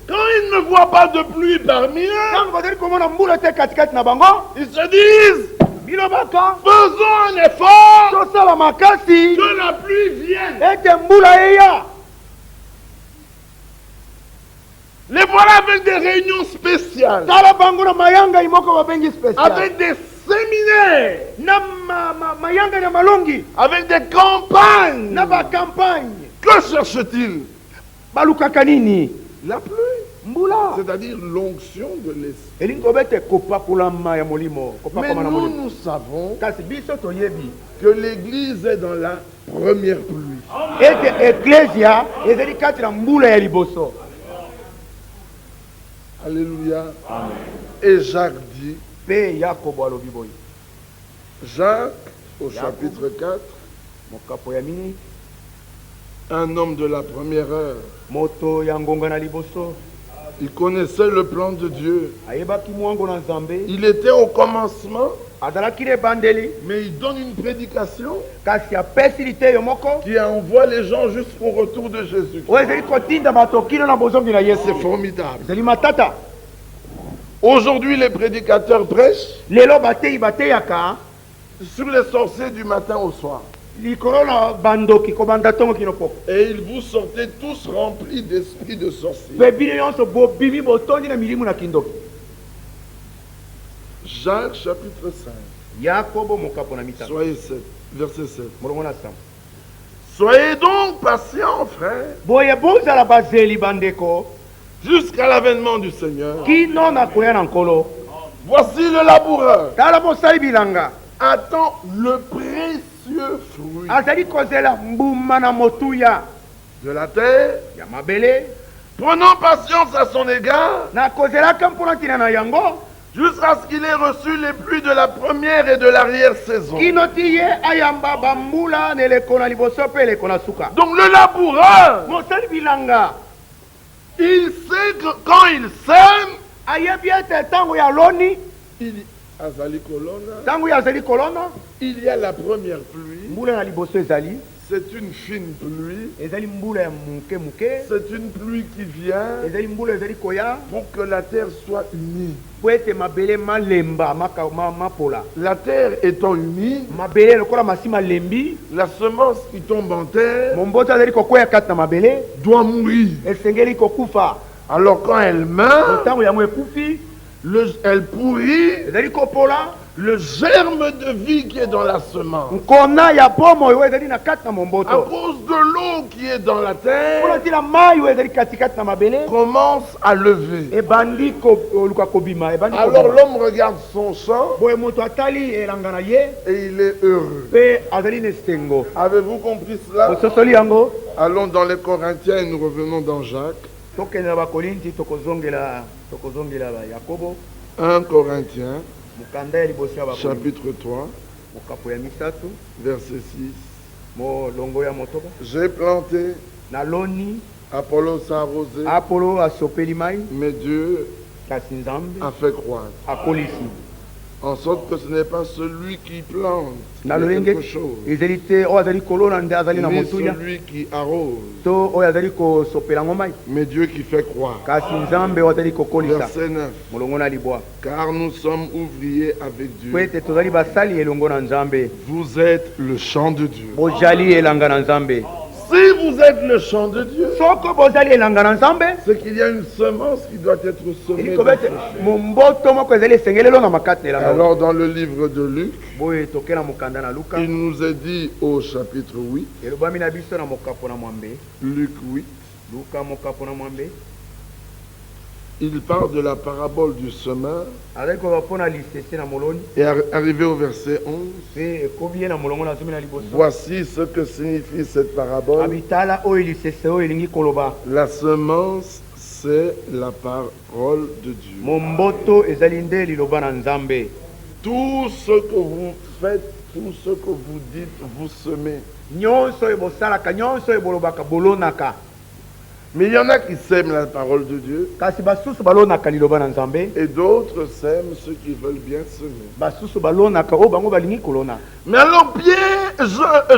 quand ils ne voient pas de pluie parmi eux, ntango bazali komona mbula te katikati na bango ils se disent, bilobaka faisons un effort tosala makasi que la pluie vienne. ete mbula eya. Les voilà avec des réunions spéciales, tala bango na mayanga moko babengi spécial avec des séminaires, na mayanga na malongi avec des campagnes. na bakampagne Que cherche-t-il? balukaka nini La pluie. mbula C'est-à-dire l'onction de l'esprit. elingi kobete kopakolama ya molimo Mais kopakama na nous, molimo nous savons kasi biso toyebi que l'Église est dans la première pluie. ete eklesia ezali kati na mbula ya liboso. Alléluia. Et Jacques dit, mpe yakobo alobi boye Jacques, au chapitre 4, mokapo ya mini un homme de la première heure, moto ya ngonga na liboso il connaissait le plan de Dieu. ayebaki mwango na nzambe Il était au commencement, azalaki na ebandeli mais il donne une prédication kasi apesi liteyo moko qui envoie les gens jusqu'au retour de Jésus. oyo ezali kotinda bato kino na bozongi na yesu. C'est formidable. ezali matata. Aujourd'hui, les prédicateurs prêchent lelo bateyi bateyaka sur les sorciers du matin au soir. likolo na bandoki kobanda ntongo kino poko Et ils vous sortez tous remplis d'esprit de sorcier. mpe bino nyonso bobimi botondi na milimu na kindoki. Jacques chapitre 5, yakobo mokapo na mitano soyez 7, verset 7. molongo na sambo. Soyez donc patients, frères, boye bozala bazeli bandeko jusqu'à l'avènement du Seigneur. kino na koya na nkolo. Voici le laboureur. tala mosali bilanga Attends le précieux fruit azali kozela mbuma na motuya de la terre, ya mabele prenant patience à son égard, na kozelaka mpona ntina na yango jusqu'à ce qu'il ait reçu les pluies de la première et de l'arrière-saison. kino ti ye ayamba bambula na eleko na liboso mpe eleko na suka. Donc le laboureur, mosali bilanga il sait que quand il sème, ayebi ete ntango ya loni Azali Kolona, ntango ya azali kolona il y a la première pluie, mbula na liboso ezali c'est une fine pluie, ezali mbula ya muke muke c'est une pluie qui vient ezali mbula ezali koya pour que la terre soit unie. po ete mabele malemba mapola La terre étant unie, mabele lokola masi malembi la semence qui tombe en terre momboto azali kokwea kati na mabele doit mourir. esengeli kokufa. Alors quand elle meurt, ntango yango ekufi elle pourrit ezali kopola le germe de vie qui est dans la semence. nkona ya bomo oyo ezali na kati na À momboto cause de l'eau qui est dans la mpona terre, ntina mai oyo ezali katikati na mabele commence à lever. ebandi koluka kobima ebandi Alors kobima. l'homme regarde son champ boye moto atali elanga na ye et il est heureux. mpe azali na esengo. Avez-vous compris cela? bososoli yango Allons dans les Corinthiens et nous revenons dans Jacques. tokende na bakorinti tokozongela yakobo 1 Corinthiens, mokanda ya liboso ya bakorinti chapitre 3, mokapo ya misato verset 6. molongo ya motoba. J'ai planté, naloni Apollos a arrosé, apolo asopeli mai mais Dieu kasi nzambe a fait croître. akolisi. En sorte que ce n'est pas celui qui plante na mais lolenge quelque chose, ezali te oyo azali kolona nde azali na mais motuya celui qui arrose, to oyo azali kosopela ngo mai mais Dieu qui fait croire. kasi nzambe oyo azali kokolisa Verset 9. molongo na libwa Car nous sommes ouvriers avec po Dieu. ete tozali basali elongo na nzambe Vous êtes le champ de Dieu. bozali elanga na nzambe Si vous êtes le champ de Dieu, soko bozali elanga na nzambe c'est qu'il y a une semence qui doit être semée. elikoba ete momboto moko ezali esengeli elonga makati na elanga Alors dans le livre de Luc, boye toke na mokanda na luka il nous est dit au chapitre 8, elobami na biso na mokapo na mwambe Luc 8, luka mokapo na mwambe il parle de la parabole du semeur azali koba mpo na lisese na moloni et arrivé au verset 11, mpe ekomi ye na molongo na zomi na liboso voici ce que signifie cette parabole. abitala oyo lisese oyo elingi koloba La semence, c'est la parole de Dieu. momboto ezali nde liloba na nzambe Tout ce que vous faites, tout ce que vous dites, vous semez. nyonso oyo bosalaka nyonso oyo bolobaka bolonaka Mais il y en a qui sèment la parole de Dieu kasi basusu balonaka liloba na nzambe et d'autres sèment ceux qui veulent bien semer. basusu balonaka oyo bango balingi kolona Mais alors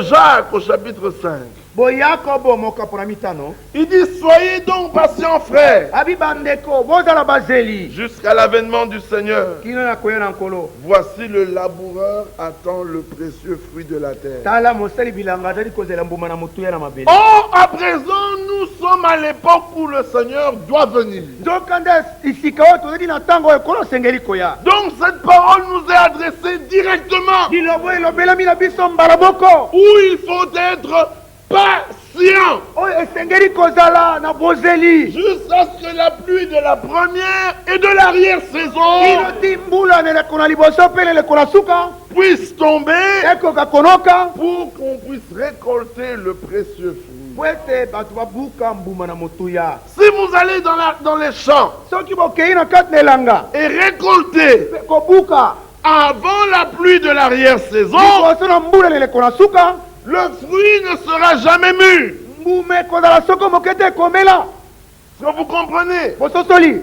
Jacques au chapitre 5, boyakobo mokapo na mitano il dit soyez donc patients frères abi bandeko bozala bazeli jusqu'à l'avènement du Seigneur. kino na koya na nkolo Voici le laboureur attend le précieux fruit de la terre. tala mosali bilanga azali kozela mbuma na motuya na mabele Oh, à présent nous sommes à l'époque où le Seigneur doit venir. nzokande isika oyo tozali na ntango oyo ekolo osengeli koya Donc cette parole nous est adressée directement lilobo elobelami na biso mbala moko où il faut être patient oyo esengeli kozala na bozeli jusqu'à ce que la pluie de la première et de l'arrière-saison kino ti mbula na eleko na liboso mpe na eleko na suka puisse tomber ekoka konoka pour qu'on puisse récolter le précieux fruit. po ete bato babuka mbuma na motuya Si vous allez dans les champs soki bokei na kati na elanga et récolter mpe kobuka avant la pluie de l'arrière-saison, liboso na mbula na eleko na suka le fruit ne sera jamais mûr. mbuma ekozala soko moke te ekomela Est-ce que vous comprenez? bososoli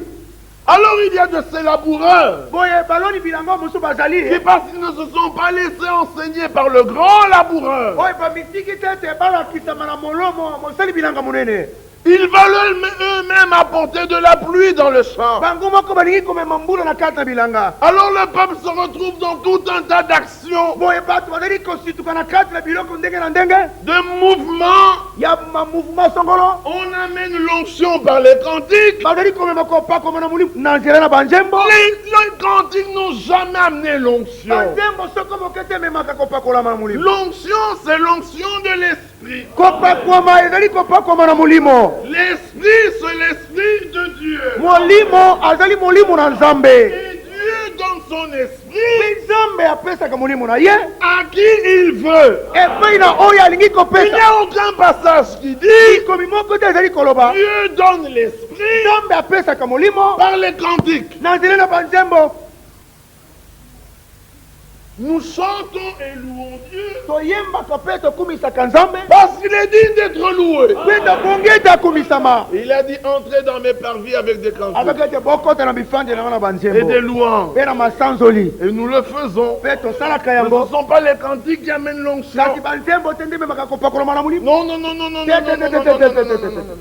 Alors il y a de ces laboureurs boye baloni bilanga mosusu bazali qui, parce qu'ils ne se sont pas laissés enseigner par le grand laboureur, oyo bamitiki te ete balakisama na molomo mosali bilanga monene ils veulent eux-mêmes apporter de la pluie dans le champ. bango moko balingi komema mbula na kati na bilanga Alors le peuple se retrouve dans tout un tas d'actions, boye bato bazali kosituka na kati na biloko ndenge na ndenge de mouvements. ya mamouvement songolo On amène l'onction par les cantiques. bazali komema kopakoma na molimo na nzela na banzembo Les cantiques n'ont jamais amené l'onction. banzembo soko moke te ememaka kopakolama na molimo L'onction, c'est l'onction de l'esprit. kopakwama ezali kopakwama na molimo L'esprit, c'est l'esprit de Dieu. molimo azali molimo na nzambe Et Dieu donne son esprit mpe nzambe apesaka molimo na ye à qui il veut. epai na oyo alingi Il n'y kopesa a aucun passage qui dit likomi moko te ezali koloba Dieu donne l'esprit nzambe apesaka molimo par les cantiques. na nzela na banzembo Nous chantons et louons Dieu toyembaka mpe tokumisaka nzambe parce qu'il est digne d'être loué. mpe tobongi ete akumisama Il a dit entrez dans mes parvis avec des cantiques avec ete bokota na bifanje nango na et banzembo des louanges. mpe na masanzoli Et nous le faisons. mpe tosalaka Mais ce yango ne sont pas les cantiques qui amènent l'onction. kasi banzembo te nde ememaka kopakolama na molimo Non, non, non, non, non, non, non, non, non, non, non, non, non, non.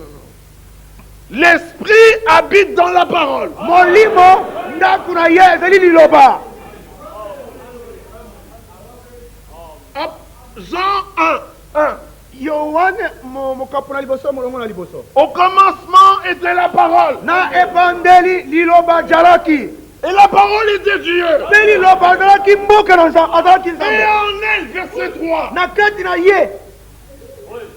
L'esprit habite dans la parole. molimo ndako na ye ezali liloba Hop, Jean 1. yohane mokapo na liboso molongo na liboso Au commencement était la parole. na ebandeli liloba azalaki Et la parole était Dieu. mpe liloba azalaki mboka na nzambe azalaki Et nzambe en elle, verset 3, na kati na ye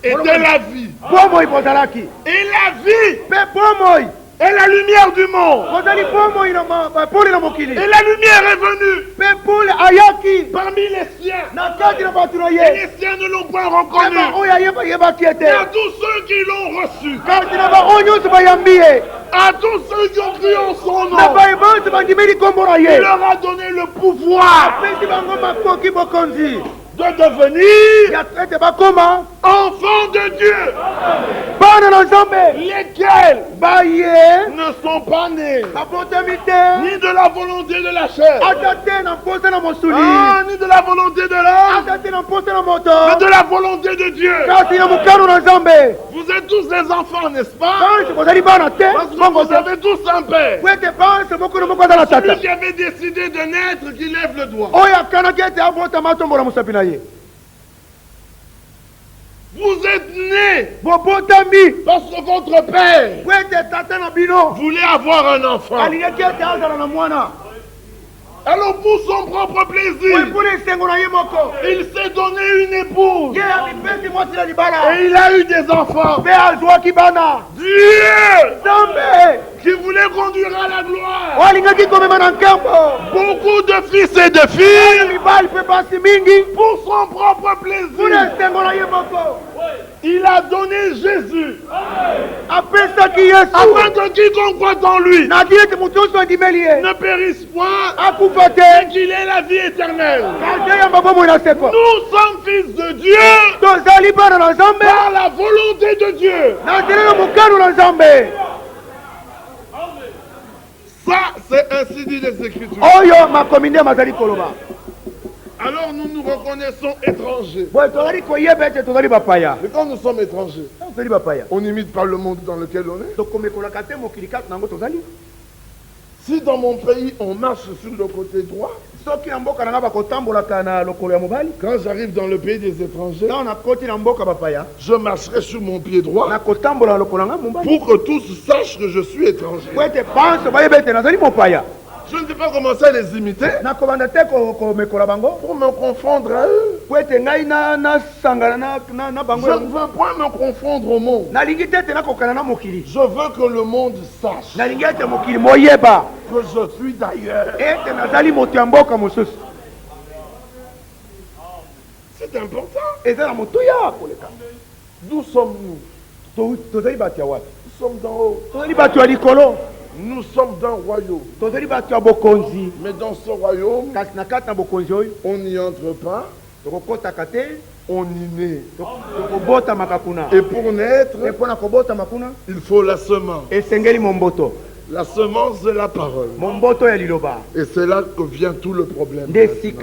était la vie. bomoi bozalaki Et la vie mpe bomoi est la lumière du monde. bozali bomoi na pole na mokili Et la lumière est venue mpe pole ayaki parmi les siens. na kati na bato na Et ye les siens ne l'ont pas reconnu. eba oyo ayebaki Et à ete tous ceux qui l'ont reçu, kati na baoyo nyonso bayambi ye à tous ceux qui ont cru en son na nom, baye bonso bandimeli nkombo na il ye leur a donné le pouvoir apesi bango makoki bokonzi de devenir ya ete bakoma enfants de Dieu. lesquels ne sont pas nés ni de la volonté de la chair, ni de la volonté de l'homme, mais de la volonté de Dieu. Vous êtes tous des enfants, n'est-ce pas? Parce que vous avez tous un père. Celui qui avait décidé de naître, qui lève le doigt. Vous êtes nés parce que votre père voulait avoir un enfant. Alors pour son propre plaisir, il s'est donné une épouse. Et il a eu des enfants. Dieu qui voulait conduire à la gloire beaucoup de fils et de filles pour son propre plaisir. Il a donné Jésus afin que quiconque croit en lui ne périsse point, mais qu'il ait la vie éternelle. Nous sommes fils de Dieu par la volonté de Dieu. Ça, c'est ainsi dit les Écritures. Alors nous nous reconnaissons étrangers. Et quand nous sommes étrangers, on n'imite pas le monde dans lequel on est. Si dans mon pays on marche sur le côté droit, quand j'arrive dans le pays des étrangers, je marcherai sur mon pied droit pour que tous sachent que je suis étranger. Je ne vais pas commencer à les imiter pour me confondre à eux. Je ne veux point me confondre au monde. Je veux que le monde sache que je suis d'ailleurs. C'est important. D'où sommes-nous? Nous sommes d'en haut. Nous sommes d'un royaume. Mais dans ce royaume, on n'y entre pas. On y naît. Et pour naître, il faut la semence. La semence de la parole. Et c'est là que vient tout le problème. C'est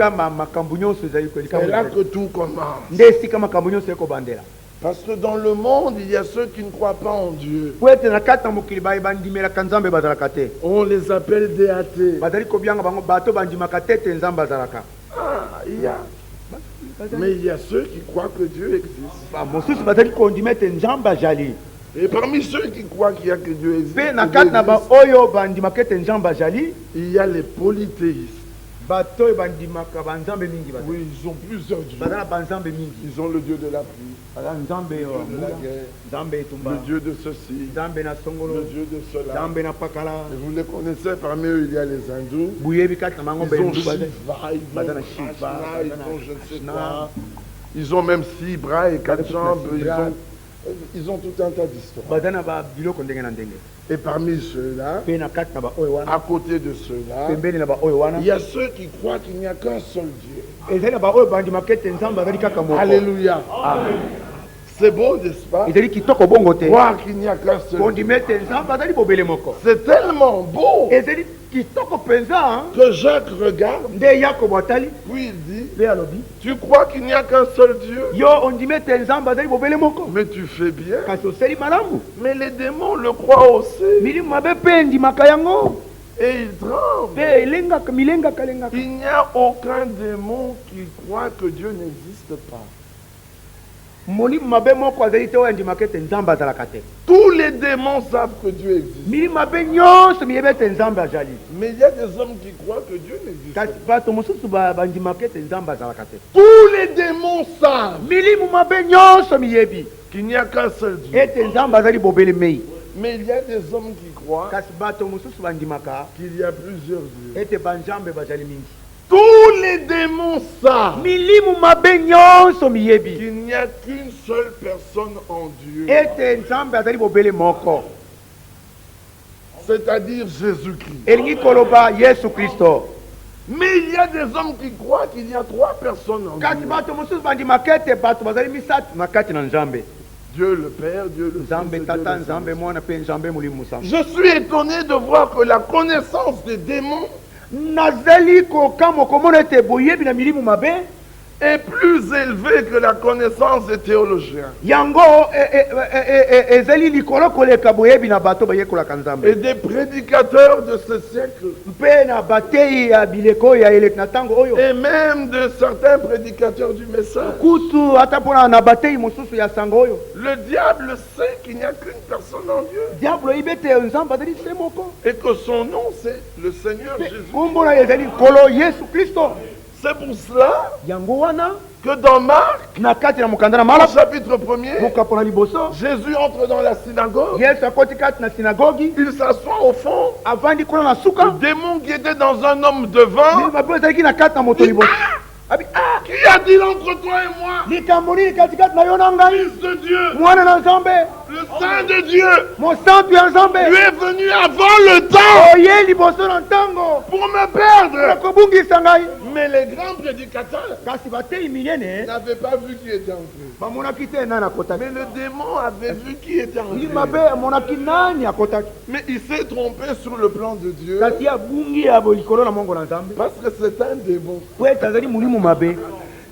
là que tout commence. Parce que dans le monde, il y a ceux qui ne croient pas en Dieu. On les appelle des athées. Mais il y a ceux qui croient que Dieu existe. Et parmi ceux qui croient qu'il y a que Dieu existe, il y a les polythéistes. Oui, ils ont plusieurs dieux. Ils ont le Dieu de la pluie, le Dieu de la guerre, le Dieu de ceci, le Dieu de cela. Et vous les connaissez, parmi eux il y a les hindous. Ils ont Shiva, ils ont Krishna, ils ont je ne sais quoi. Ils ont même 6 bras et 4 jambes. Ils ont tout un tas d'histoires. Et parmi ceux-là, à côté de ceux-là, il y a ceux qui croient qu'il n'y a qu'un seul Dieu. Alléluia. C'est beau, n'est-ce pas? Croire qu'il n'y a qu'un seul Dieu. C'est tellement beau que Jacques regarde, puis il dit, tu crois qu'il n'y a qu'un seul Dieu? Mais tu fais bien. Mais les démons le croient aussi. Et ils tremblent. Il n'y a aucun démon qui croit que Dieu n'existe pas. Tous les démons savent que Dieu existe. Mais il y a des hommes qui croient que Dieu n'existe pas. Tous les démons savent qu'il n'y a qu'un seul Dieu. Mais il y a des hommes qui croient qu'il y a plusieurs dieux. Tous les démons savent qu'il n'y a qu'une seule personne en Dieu, c'est-à-dire Jésus-Christ. Mais il y a des hommes qui croient qu'il y a 3 personnes en Dieu. Dieu le Père, Dieu le Fils. Nzambe et Dieu tata, le Nzambe Saint-Esprit. mwana pe Nzambe mulimu musantu. Je suis étonné de voir que la connaissance des démons Nazali kokamo komona ete boyebi na milimu mabe est plus élevée que la connaissance des théologiens yango ezali likolo koleka boyebi na bato bayekolaka et Nzambe des prédicateurs de ce siècle mpe na batei ya bileko ya eleki na ntango oyo et même de certains prédicateurs du message. kutu ata mpona na batei mosusu ya sango oyo Le diable sait qu'il n'y a qu'une personne en Dieu diablo oyebi ete Nzambe azali se moko et que son nom c'est le Seigneur Jésus. kombo na ye ezali nkolo yesu kristo. C'est pour cela yango wana que dans Marc, na kati na mokanda na au mala chapitre 1er, mokapo na liboso Jésus entre dans la synagogue, yesu akoti kati na sinagogi il s'assoit au fond. avandi kuna na Le suka démon qui était dans un homme devant, mabe ezalaki na kati na moto liboso abi qui a-t-il entre toi et moi? likambo nini katikati na yo na ngai Fils de Dieu, mwana na nzambe le Saint de Dieu, mosantu ya nzambe tu es venu avant le temps oye liboso na ntango pour me perdre. kobungisa ngai. Mais les grands prédicateurs kasi batei minene n'avaient pas vu qui était entré. bamonaki te nani akotaki Mais le démon avait vu qui était li entré. mabe amonaki nani akotaki Mais il s'est trompé sur le plan de Dieu kasi abungi ya likolo na mongo na nzambe parce que c'est un démon. po ete azali mulimu mabe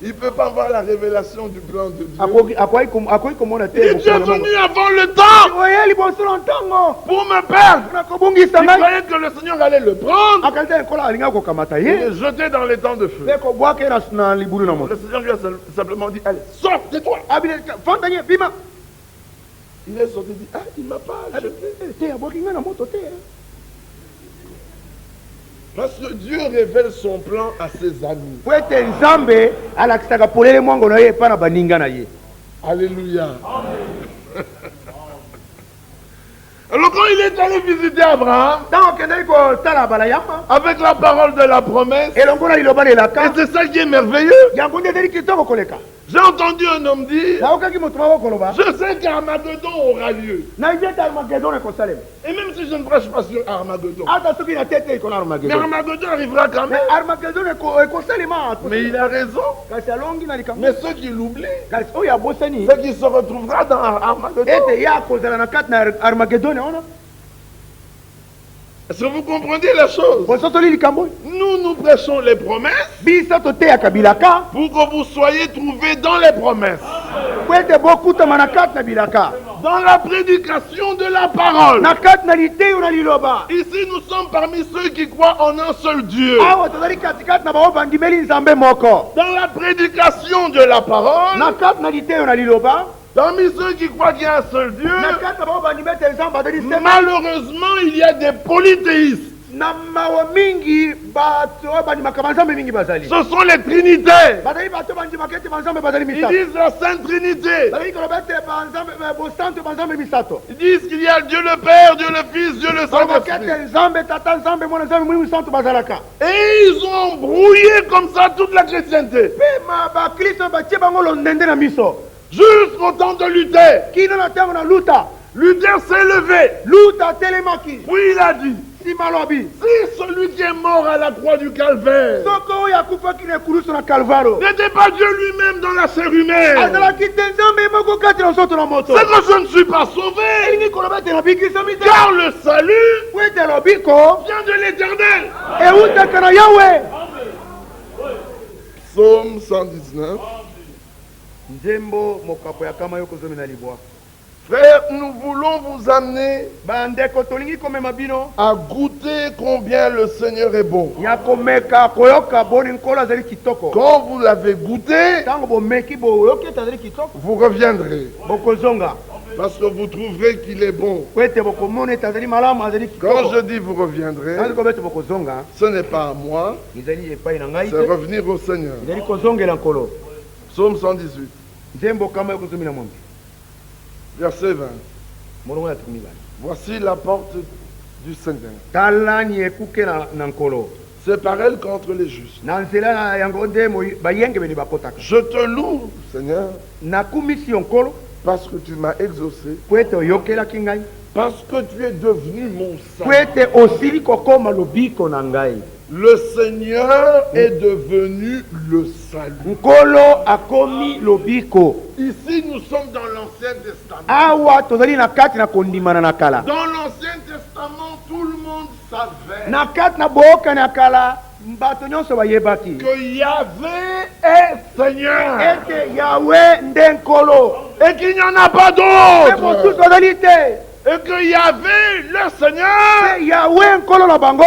Il ne peut pas voir la révélation du plan de Dieu. akoki komona te Il est bokolo na mongo. venu avant le temps oye liboso na ntango pour me perdre. na kobungisa Il ngai croyait que le Seigneur allait le prendre akanisa ekolo alinga kokamata et ye le jeter dans les temps de feu. mpe kobwaka ye na libulu na moto Le Seigneur lui a simplement dit, allez, sors, tais-toi. abile fantanye bima Il est sorti et dit, ah, il ne m'a pas jeté. te abwaki ngai na moto te Parce que Dieu révèle son plan à ses amis. po ete nzambe alakisaka polele mwango na ye epai na baninga na ye. Alléluia. Alors quand il est allé visiter Abraham, ntango okendaki kotala bala yamba avec la parole de la promesse, elongo na liloba et lelaka c'est ça qui est merveilleux, yango nde ezali kitoko koleka j'ai entendu un homme dire, naokaki moto moko koloba je sais qu'Armageddon aura lieu. nayebi ete armagedon ekosalema Et même si je ne prêche pas sur Armageddon, ata soki na te te ekona mais armagedon Armageddon arrivera quand mais même. armagedon ekosalema Mais il a raison. kasi alongi na likambo Mais ceux qui l'oublient, kasi oyo abosani c'est qu'il se retrouvera dans Armageddon. ete ye akozala na kati na armagedon wana Est-ce que vous comprenez la chose? bosotoli likambo oyo Nous prêchons les promesses biso toteyaka bilaka pour que vous soyez trouvés dans les promesses. po ete bokutama na kati na bilaka Dans la prédication de la parole. na kati na liteyo na liloba Ici, nous sommes parmi ceux qui croient en un seul Dieu. awa tozali katikati na bao bandimeli nzambe moko Dans la prédication de la parole, na kati na liteyo na liloba parmi ceux qui croient qu'il y a un seul Dieu, na kati na bao bandimeli ete nzambe azali se malheureusement, il y a des polythéistes. na mawa mingi bato oyo bandimaka banzambe mingi bazali Ce sont les trinités. bazali bato bandimaka ete banzambe bazali Ils misato disent la Sainte Trinité. bazali koloba ete banzambe bosantu banzambe misato Ils disent qu'il y a Dieu le Père, Dieu le Fils, Dieu le balobaka Saint-Esprit. ete nzambe tata nzambe mwana nzambe mwini misantu bazalaka Et ils ont brouillé comme ça toute la chrétienté. mpe bakristo batie bango londende na miso Jusqu'au temps de Luther. kino na ntango na luta Luther s'est levé. luta atelemaki Puis il a dit, nsima alobi si celui qui est mort à la croix du calvaire soki oyo akufaki na ekulusu na kalvaro n'était pas Dieu lui-même dans la chair humaine, azalaki te nzambe moko kati na nzoto na moto c'est que je ne suis pas sauvé. elingi koloba ete nabikisami te Car le salut po ete lobiko vient de l'éternel. eutaka na yawe Psaume 119. nzembo mokapo ya kama yo kozomi na libwa Frères, nous voulons vous amener bandeko tolingi komema bino à goûter combien le Seigneur est bon. ya komeka koyoka boni nkolo azali kitoko Quand vous l'avez goûté, ntango bomeki boyoki ete azali kitoko vous reviendrez. bokozonga Parce que vous trouverez qu'il est bon. po ete bokomona ete azali malamu azali Quand kitoko je dis vous reviendrez, tanzi koba ete bokozonga ce n'est pas à moi, ezali epai na ngai c'est te revenir au Seigneur. ezali kozongela nkolo Psaume 118, nzembo kama yo kozomi na mombi verset 20. molongo ya tukumi bana Voici la porte du Seigneur. talani ekuke na nkolo C'est par elle qu'entrent les justes. na nzela na yango nde bayengebeni bakotaka Je te loue, Seigneur, nakumisi yo nkolo parce que tu m'as exaucé, po ete oyokelaki ngai parce que tu es devenu mon po salut. ete osili kokoma lobiko na ngai Le Seigneur est devenu le salut. Nkolo akomi lobiko. Ici, nous sommes dans l'Ancien Testament. Awa tozali na kati na kondimana na kala. Dans l'Ancien Testament, tout le monde savait Na kati na boka na kala, mbato nyonso bayebaki. que Yahvé est Seigneur. Ete Yahweh nde nkolo. Et qu'il n'y en a pas Pe mosusu d'autre. ozali te. Et que Yahvé, le Seigneur, Pe Yahweh nkolo na bango.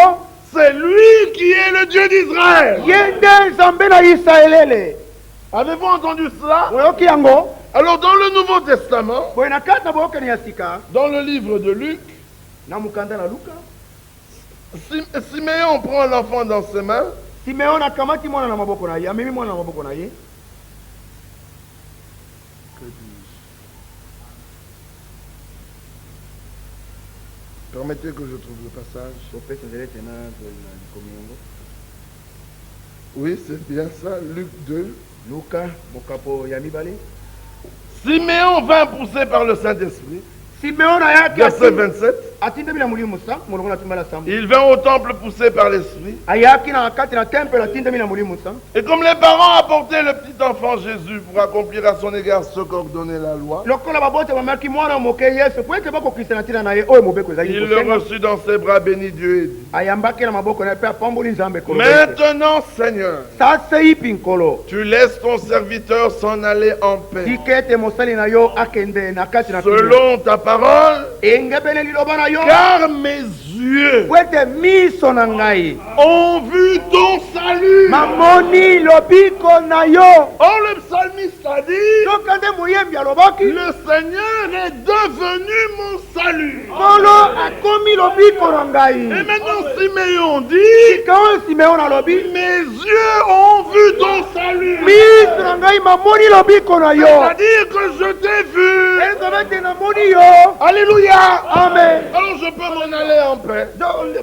c'est lui qui est le Dieu d'Israël. Ye nde nzambe na Israelele. Avez-vous entendu cela? Oyoki yango. Alors, dans le Nouveau Testament, Boye na kati na boka ya sika, dans le livre de Luc, na mukanda na Luka, Siméon prend l'enfant dans ses mains. Simeon akamati mwana na maboko na ye, amemi mwana na maboko na ye. Permettez que je trouve le passage. Oui, c'est bien ça, Luc 2. Luka, mokapo ya mibale. Siméon vint poussé par le Saint-Esprit. Simeon ayaki Verset 27. atindemi na mulimu sa, molongo na tumba la sambo. Il vint au temple poussé par l'Esprit. Ayaki na kati na temple atindemi na mulimu sa. Et comme les parents apportaient le petit enfant Jésus pour accomplir à son égard ce qu'ordonnait la loi, Lokola babote bamaki mwana moke Yesu, po ete bako Kristiana tina na ye oyo mobeko ezali il le kosenga. reçut dans ses bras, bénit Dieu et dit: Ayambaki na maboko na ye pe apamboli nzambe kolo. Maintenant, Seigneur, Sasa ipi nkolo. tu laisses ton serviteur s'en aller en paix, Tika ete mosali na yo akende na kati na kimia. selon ta parole, Engebele liloba na yo. car mes yeux Po ete miso na ngai ont vu ton salut. mamoni lobiko na yo. Or, le psalmiste a dit: Soka nde moyembi alobaki. le Seigneur est devenu mon salut. Nkolo akomi lobiko na Et ngai. maintenant, Siméon dit: Tika oyo Simeon alobi. mes yeux ont vu ton salut. Miso na ngai mamoni lobiko na yo. C'est-à-dire que je t'ai vu. Ezala ete namoni yo. Alléluia. Amen. Alors je peux m'en aller en paix.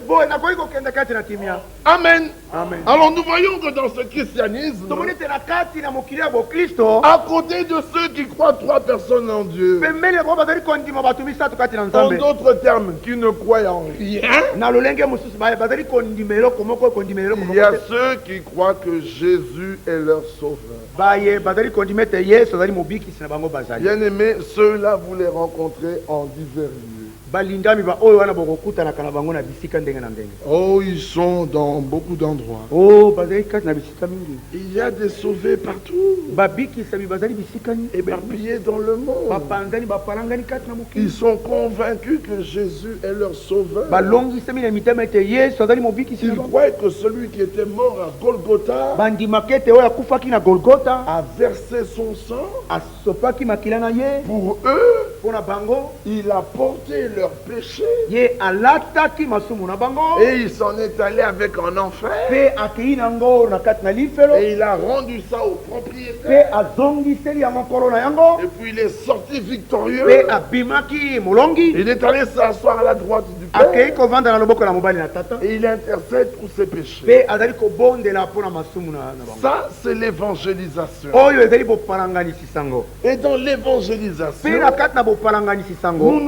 Boye nakoki kokende kati na kimia. Amen. Amen. Alors nous voyons que dans ce christianisme, Tomoni ete na kati na mokili ya bokristo. à côté de ceux qui croient 3 personnes en Dieu, Pembeni ya bango bazali kondima bato misato kati na en nzambe. d'autres termes, qui ne croient en rien, Na lolenge mosusu bazali kondima eloko moko kondima eloko il y a moko. ceux qui croient que Jésus est leur sauveur. Baye bazali kondima ete Yesu azali mobikisi na bango bazali. Bien-aimés, ceux-là vous les rencontrez en divers lieux. Balindami ba oyo wana bokokutanaka na bango na bisika ndenge na ndenge. Oh, ils sont dans beaucoup d'endroits. Oh, bazali kati na bisika mingi. Il y a des sauvés partout, Babikisami bazali bisika ni éparpillés dans le monde. bapanzani bapalangani kati na mokili. Ils sont convaincus que Jésus est leur sauveur. Balongisami na mitema ete Yesu azali mobikisi na Ils bango. croient que celui qui était mort à Golgotha Bandimaka ete oyo akufaki na Golgota a versé son sang. asopaki makila na ye Pour eux, mpo na bango. il a porté leurs péchés Ye alataki masumu na bango et il s'en est allé avec en enfer. mpe akei nango na kati na lifelo Et il a rendu ça au mpe propriétaire. azongiseli yango nkolo na yango Et puis il est sorti victorieux. mpe abimaki molongi Il est allé s'asseoir à la droite du akei Père. kovanda na loboko na mobali na tata Et il intercède pour ses péchés. mpe azali kobondela mpo na masumu na bango. Ça, c'est l'évangélisation. Oyo ezali bopalanganisi sango Et dans mpe l'évangélisation, na kati na bopalanganisi sango nous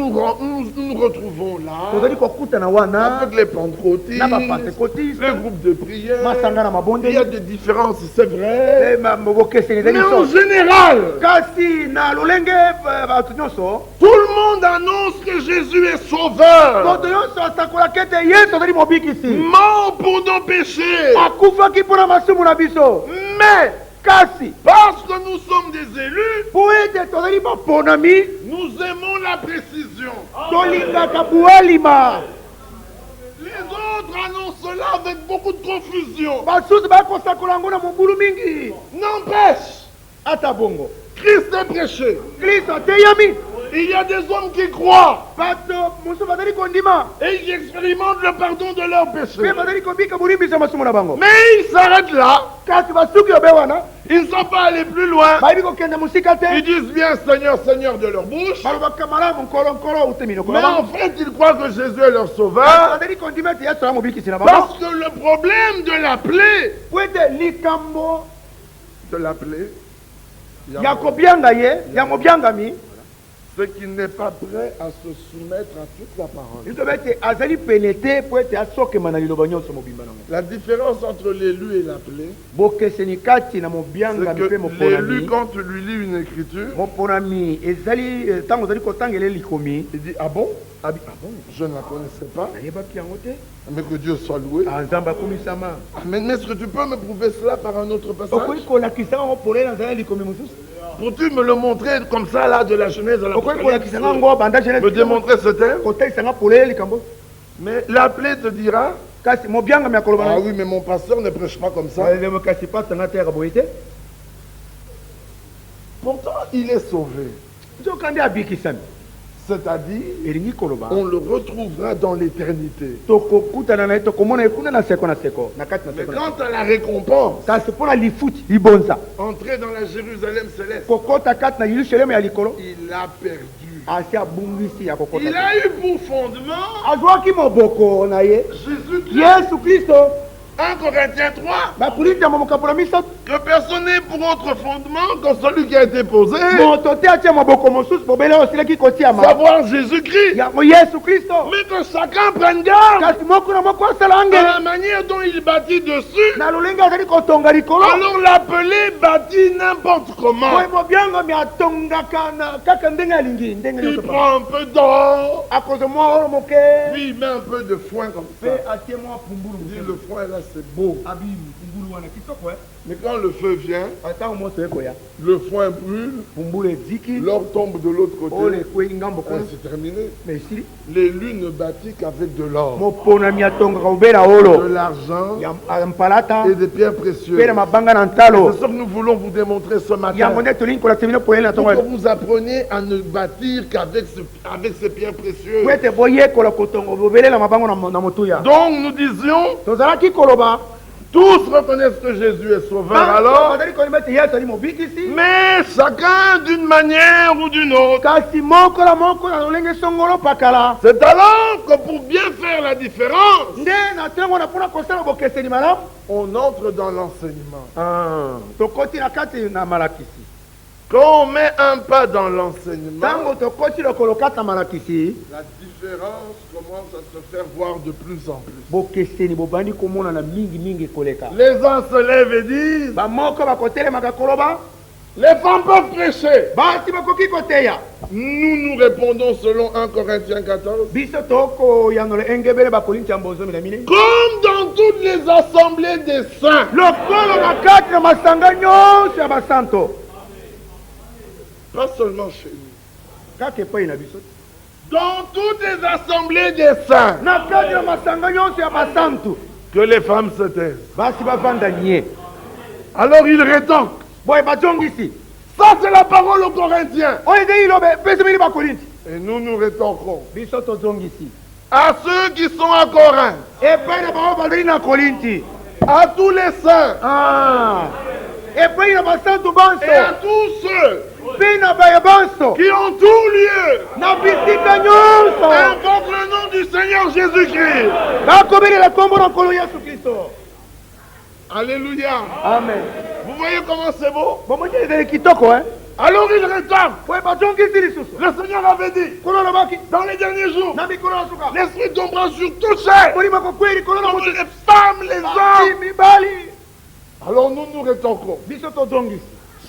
nous retrouvons là tozali kokutana wana avec les pentecôtistes, na bapentekotiste les groupes de prière. masanga na Il y a mabondeli des différences, c'est vrai. bokeseni ezali Mais en nyonso. général, kasi na lolenge bato nyonso tout le monde annonce que Jésus est sauveur, moto nyonso asakolaki ete Yesu azali mobikisi mort pour nos péchés. akufaki mpo na masumu na biso. Mais kasi parce que nous sommes des élus, mpo ete tozali baponami nous aimons la précision. tolingaka bualima. Les autres annoncent cela avec beaucoup de confusion. basusu bakosakola yango na mobulu mingi. N'empêche, ata bongo Christ est prêché. kristo ateyami Il y a des hommes qui croient bato mosusu bazali kondima et qui expérimentent le pardon de leurs mpe péchés. bazali kobika bolimbisa ya masumu na bango. Mais ils s'arrêtent là. kasi basuki obe wana Ils ne sont pas allés plus loin. bayebi kokende mosika Ils te disent bien Seigneur, Seigneur de leur bouche. balobaka malamu nkolo ute minoko na Mais en bango. fait, ils croient que Jésus est leur sauveur. bazali kondima ete yesu aza mobikisi na bango Parce que le problème de la plaie, po ete likambo de la plaie, ya kobianga ye ya mobiangami C'est qu'il n'est pas prêt à se soumettre à toute la parole. La différence entre l'élu et l'appelé, c'est que l'élu, quand tu lui lis une écriture, il dit ah bon, je ne la connaissais pas, mais que Dieu soit loué. Mais est-ce que tu peux me prouver cela par un autre passage? Peux-tu me le montrer comme ça là de la Genèse à l'Apocalypse? Me démontrer ce thème? Mais l'appelé te dira ah oui, mais mon pasteur ne prêche pas comme ça. Pourtant il est sauvé. C'est-à-dire, on le retrouvera dans l'éternité. Mais quant à la récompense, entrer dans la Jérusalem céleste, il a perdu. Il a eu pour fondement Jésus-Christ. 1 Corinthiens 3. Que personne n'ait pour autre fondement que celui qui a été posé. Savoir Jésus-Christ. Mais que chacun prenne garde à la manière dont il bâtit dessus. Alors l'appelé bâtit n'importe comment. Il prend un peu d'or, puis il met un peu de foin comme ça. Il dit le foin là c'est beau. Mais quand le feu vient, le foin brûle, l'or tombe de l'autre côté. C'est terminé. L'élu ne bâtit qu'avec de l'or, de l'argent et des pierres précieuses. C'est ce que nous voulons vous démontrer ce matin. Pour que vous appreniez à ne bâtir qu'avec ces pierres précieuses. Donc nous disions, tous reconnaissent que Jésus est sauveur alors, mais chacun d'une manière ou d'une autre. C'est alors que pour bien faire la différence, on entre dans l'enseignement. Quand on met un pas dans l'enseignement, la différence commence à se faire voir de plus en plus. Les uns se lèvent et disent les femmes peuvent prêcher. Nous répondons selon 1 Corinthiens 14. Comme dans toutes les assemblées des saints. Pas seulement chez nous. Dans toutes les assemblées des saints. Que les femmes se taisent. Alors il rétorque. Ça c'est la parole aux Corinthiens. Et nous rétorquons. À ceux qui sont à Corinthe. À tous les saints. Et à tous ceux qui ont tout lieu, invoque le nom du Seigneur Jésus-Christ. Alléluia. Amen. Vous voyez comment c'est beau? Alors il rétorque. Le Seigneur avait dit dans les derniers jours, l'Esprit tombera sur toutes chair, les femmes, les hommes. Alors nous rétorquons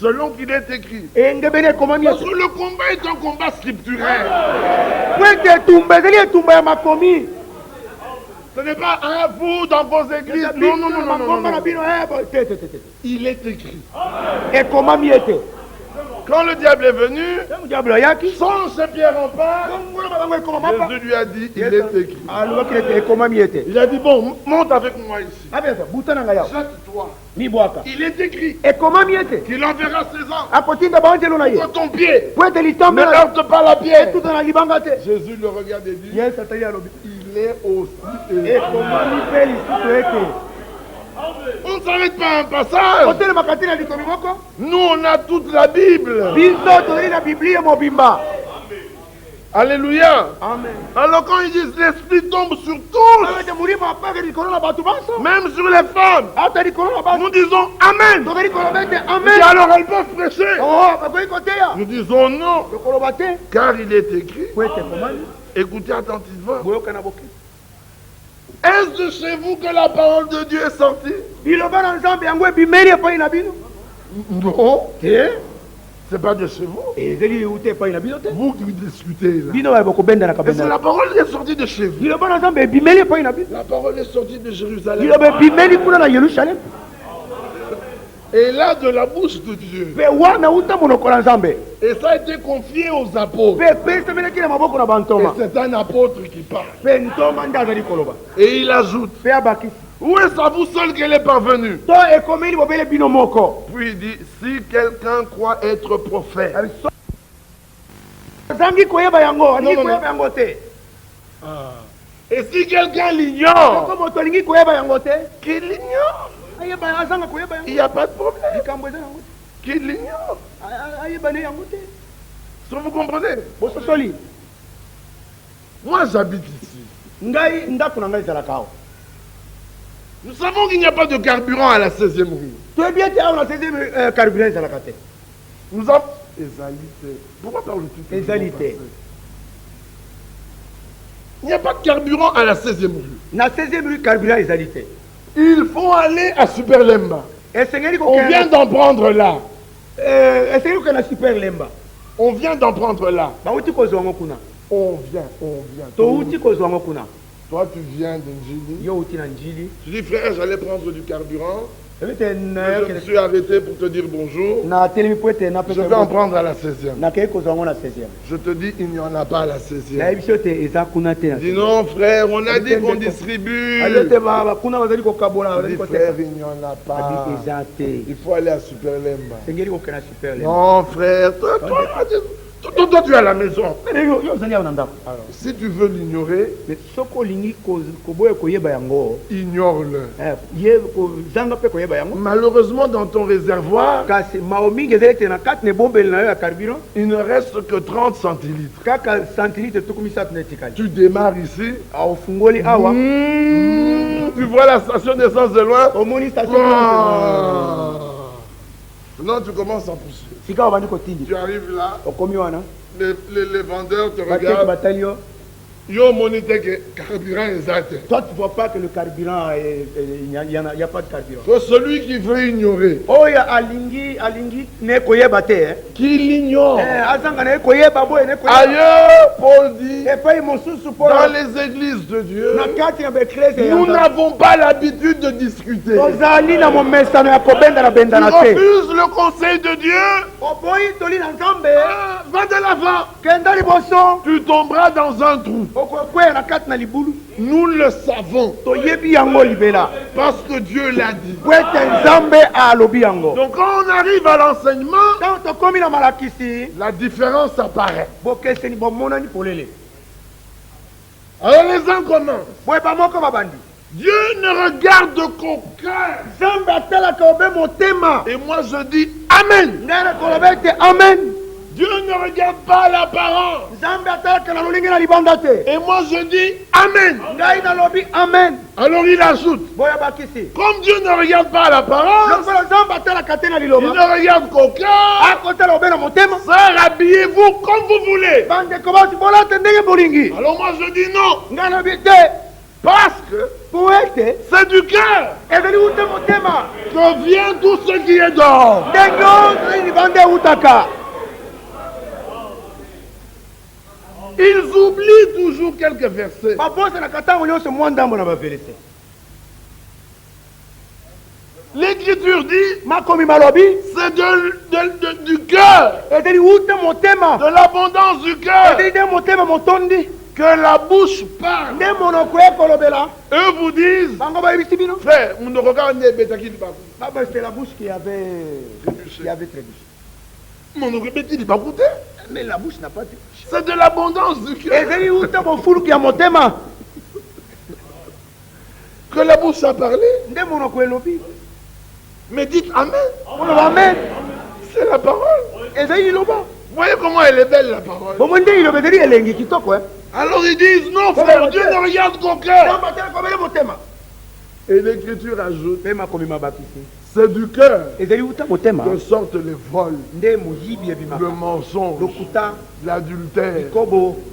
selon qu'il est écrit. Parce que le combat est un combat scripturel. Ce n'est pas un vous dans vos églises. Non. Il est écrit. Quand le diable est venu, sans ses pierres en part, Jésus lui a dit, il est écrit. Il a dit, bon, monte avec moi ici. Jette-toi. Il est écrit qu'il enverra ses anges sur ton pied. Ne heurte pas la pierre. Jésus le regarde et dit, il est aussi écrit. On ne s'arrête pas à un passage. Nous, on a toute la Bible. Alléluia. Amen. Alors quand ils disent l'esprit tombe sur tous, même sur les femmes, nous disons Amen. Et alors elles peuvent prêcher. Nous disons non, car il est écrit, écoutez attentivement, est-ce de chez vous que la parole de Dieu est sortie? Non. C'est pas de chez vous. Vous qui discutez là. Et c'est la parole qui est sortie de chez vous. La parole est sortie de Jérusalem. Et là, de la bouche de Dieu. Et ça a été confié aux apôtres. Et c'est un apôtre qui parle. Et il ajoute, où est-ce à vous seul qu'elle est parvenue? Puis il dit, si quelqu'un croit être prophète. Et si quelqu'un l'ignore, qu'il l'ignore. Il n'y a pas de problème. Qu'il l'ignore. Est-ce que vous comprenez? Moi j'habite ici. Nous savons qu'il n'y a pas de carburant à la 16e rue. Nous avons... Égalité. Pourquoi parles-tu? Égalité. Il n'y a pas de carburant à la 16e rue. La 16e rue, carburant, égalité. Il faut aller à Superlemba. On vient d'en prendre là. On vient d'en prendre là. On vient. Toi, tu viens d'Njili. Tu dis, frère, j'allais prendre du carburant. Je me suis arrêté pour te dire bonjour. Je vais en prendre à la 16e. Je te dis, il n'y en a pas à la 16e. Dis non, frère, on a dit qu'on distribue. Je dis, frère, il n'y en a pas. Il faut aller à Superlemba. Non, frère, toi, tu es à la maison. Alors, si tu veux l'ignorer, ignore-le. Malheureusement, dans ton réservoir, il ne reste que 30 centilitres. Tu démarres ici. Tu vois la station d'essence de loin. Non, tu commences à pousser. Tu arrives là, les vendeurs te regardent. Yo monite que carburant exact. Toi tu vois pas que le carburant il n'y a pas de carburant. Que celui qui veut ignorer. Oh ya alingi ne koyeba te. Qui l'ignore. Ailleurs Paul dit. Dans les églises de Dieu. Nous n'avons pas l'habitude de discuter. Tu refuses le conseil de Dieu. Va de l'avant. Tu tomberas dans un trou. Nous le savons. Parce que Dieu l'a dit. Donc quand on arrive à l'enseignement, la différence apparaît. Alors les uns commencent. Dieu ne regarde qu'au cœur. Et moi je dis Amen. Amen. Dieu ne regarde pas l'apparence. Et moi je dis Amen. Alors il ajoute, comme Dieu ne regarde pas l'apparence, il ne regarde qu'au cœur. Sœur, habillez-vous comme vous voulez. Alors moi je dis non. Parce que c'est du cœur que vient tout ce qui est dehors. Ils oublient toujours quelques versets. L'Écriture dit, c'est du cœur, de l'abondance du cœur, que la bouche parle. Eux vous disent, frère, on ne regarde pas. C'est la bouche qui avait trébuché. Mais la bouche n'a pas trébuché. C'est de l'abondance du cœur que la bouche a parlé. Mais dites Amen. C'est la parole. Voyez comment elle est belle la parole. Alors ils disent non frère, Dieu ne regarde qu'au cœur. Et l'Écriture ajoute, c'est du cœur que sortent les vols, le mensonge, l'adultère,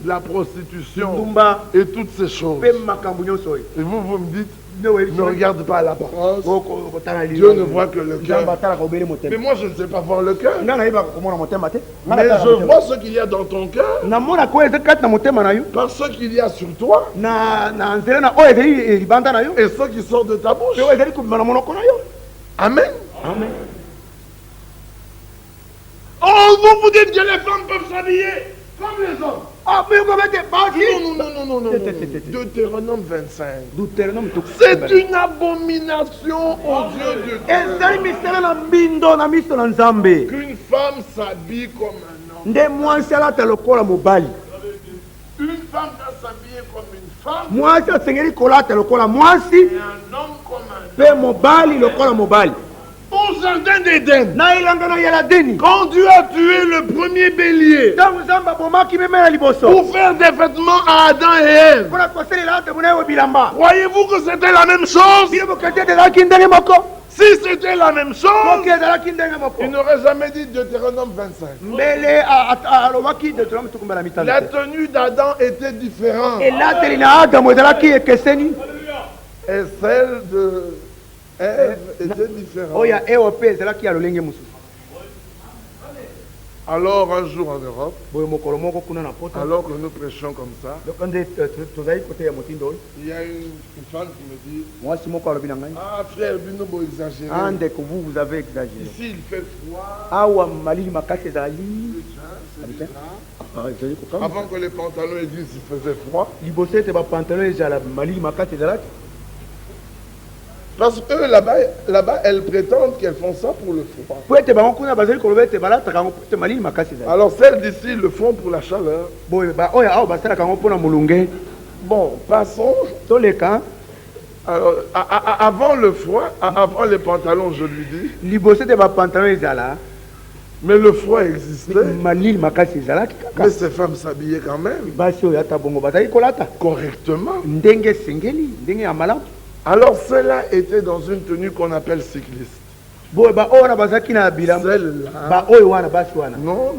la prostitution et toutes ces choses. Et vous me dites, ne regarde pas l'apparence, Dieu ne voit que le cœur. Mais moi je ne sais pas voir le cœur. Mais je vois ce qu'il y a dans ton cœur, par ce qu'il y a sur toi, et ce qui sort de ta bouche. Amen. Amen. Oh, vous dites que les femmes peuvent s'habiller comme les hommes. Non. Deutéronome 25. C'est une abomination au Dieu de Dieu. Qu'une femme s'habille comme un homme. Une femme doit s'habiller comme une femme. Et un homme comme un homme. Au jardin d'Éden, quand Dieu a tué le premier bélier pour faire des vêtements à Adam et Ève, croyez-vous que c'était la même chose? Si c'était la même chose, il n'aurait jamais dit Deutéronome 25. La tenue d'Adam était différente. Et celle de Ève était différente. Alors un jour en Europe, alors que nous prêchons comme ça, il y a une femme qui me dit, ah frère, vous exagérez. Vous avez exagéré. Ici il fait froid. Avant que les pantalons aient dit s'il faisait froid. Parce que là-bas, elles prétendent qu'elles font ça pour le froid. Alors celles d'ici le font pour la chaleur. Bon, passons. Alors, avant le froid, avant les pantalons, je lui dis. Mais le froid existait. Mais ces femmes s'habillaient quand même. Correctement. Alors celle-là était dans une tenue qu'on appelle cycliste. Celle-là. Non.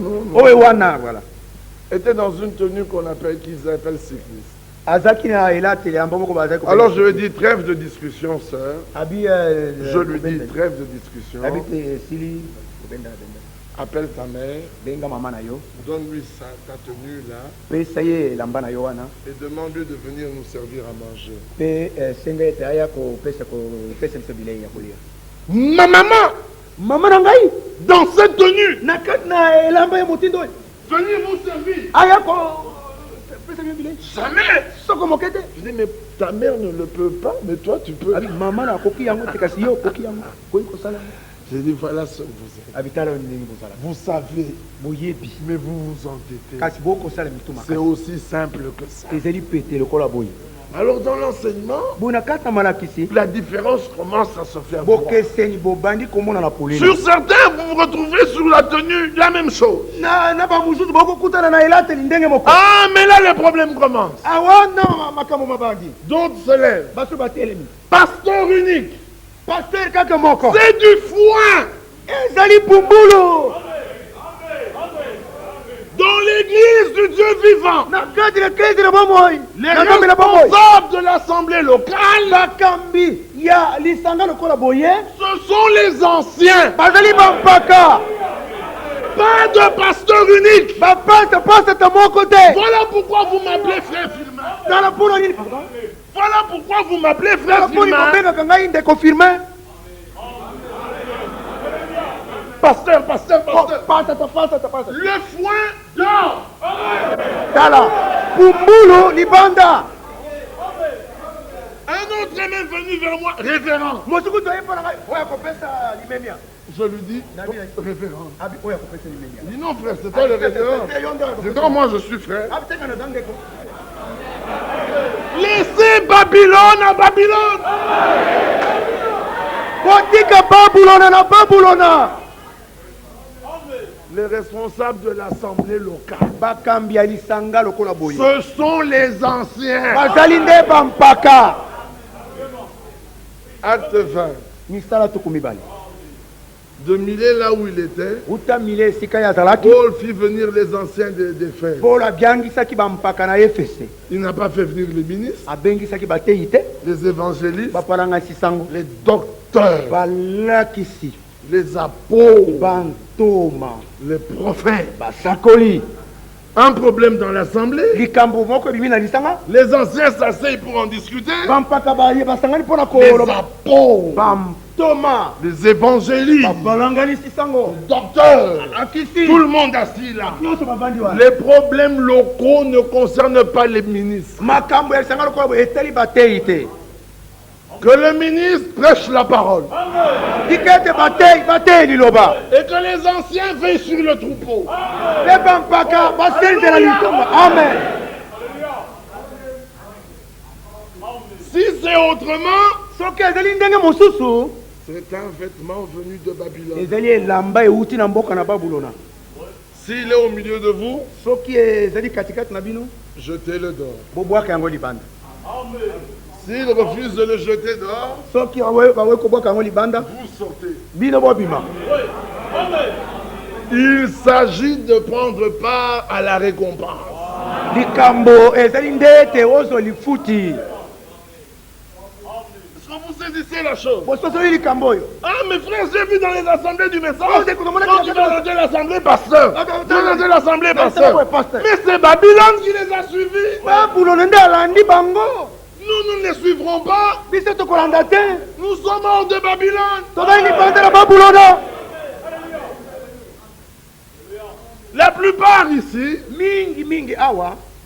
Était dans une tenue qu'ils appellent cycliste. Alors je lui dis trêve de discussion, sœur. Je lui dis trêve de discussion. Appelle ta mère. Donne-lui ta tenue là. Et demande-lui de venir nous servir à manger. Ma maman, dans cette tenue, venir vous servir. Jamais. Je dis, mais ta mère ne le peut pas, mais toi tu peux. J'ai dit, voilà ce que vous êtes. Vous savez, mais vous vous entêtez. C'est aussi simple que ça. Alors dans l'enseignement, la différence commence à se faire voir. Sur certains, vous vous retrouvez sur la tenue, la même chose. Ah, mais là le problème commence. D'autres se lèvent. Pasteur unique. C'est du foin. Dans l'église du Dieu vivant, les responsables de l'assemblée locale, ce sont les anciens. Pas de pasteur unique. Voilà pourquoi vous m'appelez frère Firmin. Voilà pourquoi vous m'appelez frère Firmin. Pasteur. Le foin dort. Un autre est même venu vers moi, révérend. Je lui dis, révérend. Il dit non frère, c'est toi le révérend. C'est quand moi je suis frère. Laissez Babylone à Babylone. Les responsables de l'assemblée locale. Ce Ce sont les anciens. Acte 20. De Milet, là où il était, Paul fit venir les anciens d'Éphèse. Il n'a pas fait venir les ministres, les évangélistes, les docteurs, les apôtres, les prophètes. Un problème dans l'assemblée. Les anciens s'asseyent pour en discuter. Les apôtres, Thomas, les évangélistes, les docteurs, tout le monde assis là. Les problèmes locaux ne concernent pas les ministres. Que le ministre prêche la parole. Et que les anciens veillent sur le troupeau. Amen. Si c'est autrement, c'est un vêtement venu de Babylone. S'il est au milieu de vous, jetez-le dehors. S'il refuse de le jeter dehors, vous sortez. Il s'agit de prendre part à la récompense. Vous saisissez la chose. Ah, mes frères, j'ai vu dans les assemblées du message. Quand tu vas rentrer l'assemblée, pasteur. Tu vas rentrer l'assemblée, pasteur. Mais c'est Babylone qui les a suivis. Nous ne les suivrons pas. Nous sommes hors de Babylone. La plupart ici,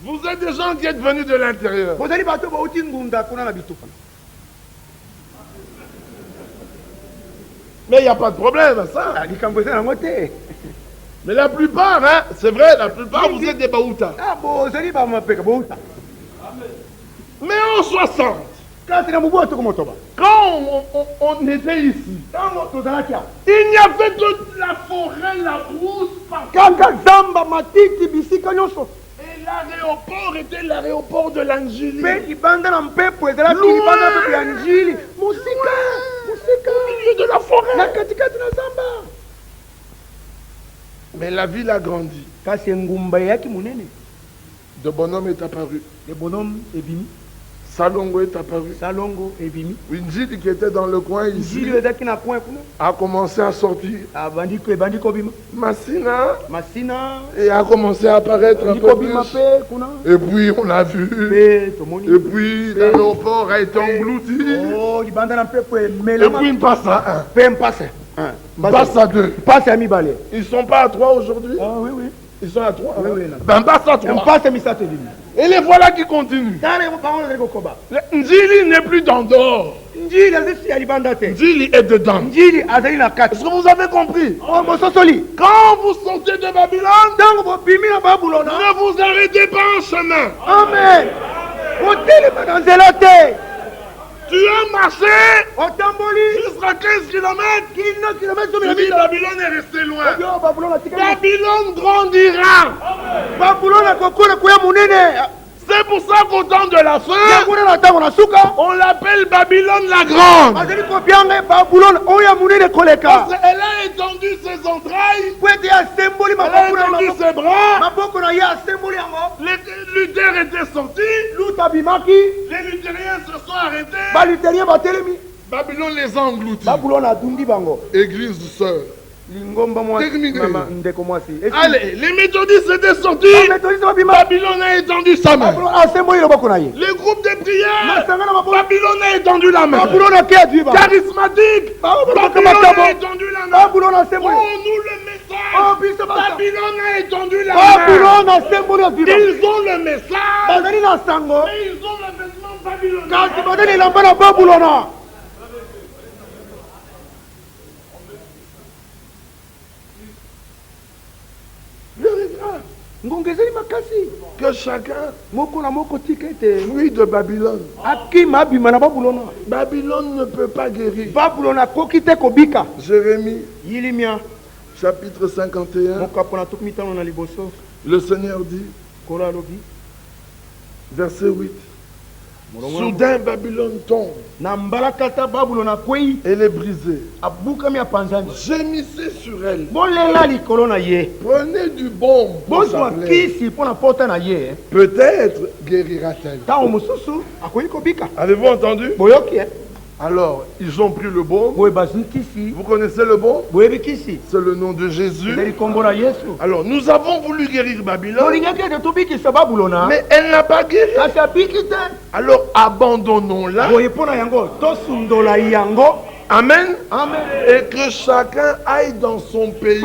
vous êtes des gens qui êtes venus de l'intérieur. Mais il n'y a pas de problème à ça. Mais la plupart, hein, c'est vrai, la plupart, vous êtes des Baoutas. Mais en 60, quand on était ici, il n'y avait que la forêt, la brousse, et l'aéroport était l'aéroport de l'Angélie. Au milieu de la forêt. Mais la ville a grandi. De bonhomme est apparu. Salongo est apparu. Winjili qui était dans le coin ici a commencé à sortir. Massina et a commencé à apparaître un peu plus. Et puis on a vu. Et puis l'aéroport a été englouti. Et puis une passe à un. Passe à deux. Ils ne sont pas à 3 aujourd'hui. Ils sont à 3. Ben passe à 3. Et les voilà qui continuent. Njili n'est plus dans dehors. Njili est dedans. Est-ce que vous avez compris? Quand vous sortez de Babylone, ne vous arrêtez pas en chemin. Amen. Tu as marché jusqu'à 15 km. Tu dis Babylone est resté loin. Babylone grandira. C'est pour ça qu'au temps de la fin, on l'appelle Babylone la grande. Parce qu'elle a étendu ses entrailles, elle a étendu ses bras. Les lutteurs étaient sortis, les luthériens se sont arrêtés. Babylone les a engloutis. Église sœur. Terminé. Allez, les méthodistes étaient sortis. Babylone a étendu sa main. Les groupes de prière, Babylone a étendu la main. Charismatique, Babylone a étendu la main. Oh, nous le message, Babylone a étendu la main. Ils ont le message, mais ils ont le vêtement babylonien. Que chacun fuit de Babylone. Babylone ne peut pas guérir. Jérémie chapitre 51, le Seigneur dit, verset 8, soudain Babylone tombe, elle est brisée, gémissez sur elle, prenez du baume pour sa plaie. Peut-être guérira-t-elle. Avez-vous entendu? Alors, ils ont pris le baume. Vous connaissez le baume? C'est le nom de Jésus. Alors, nous avons voulu guérir Babylone, mais elle n'a pas guéri. Alors, abandonnons-la. Amen. Et que chacun aille dans son pays.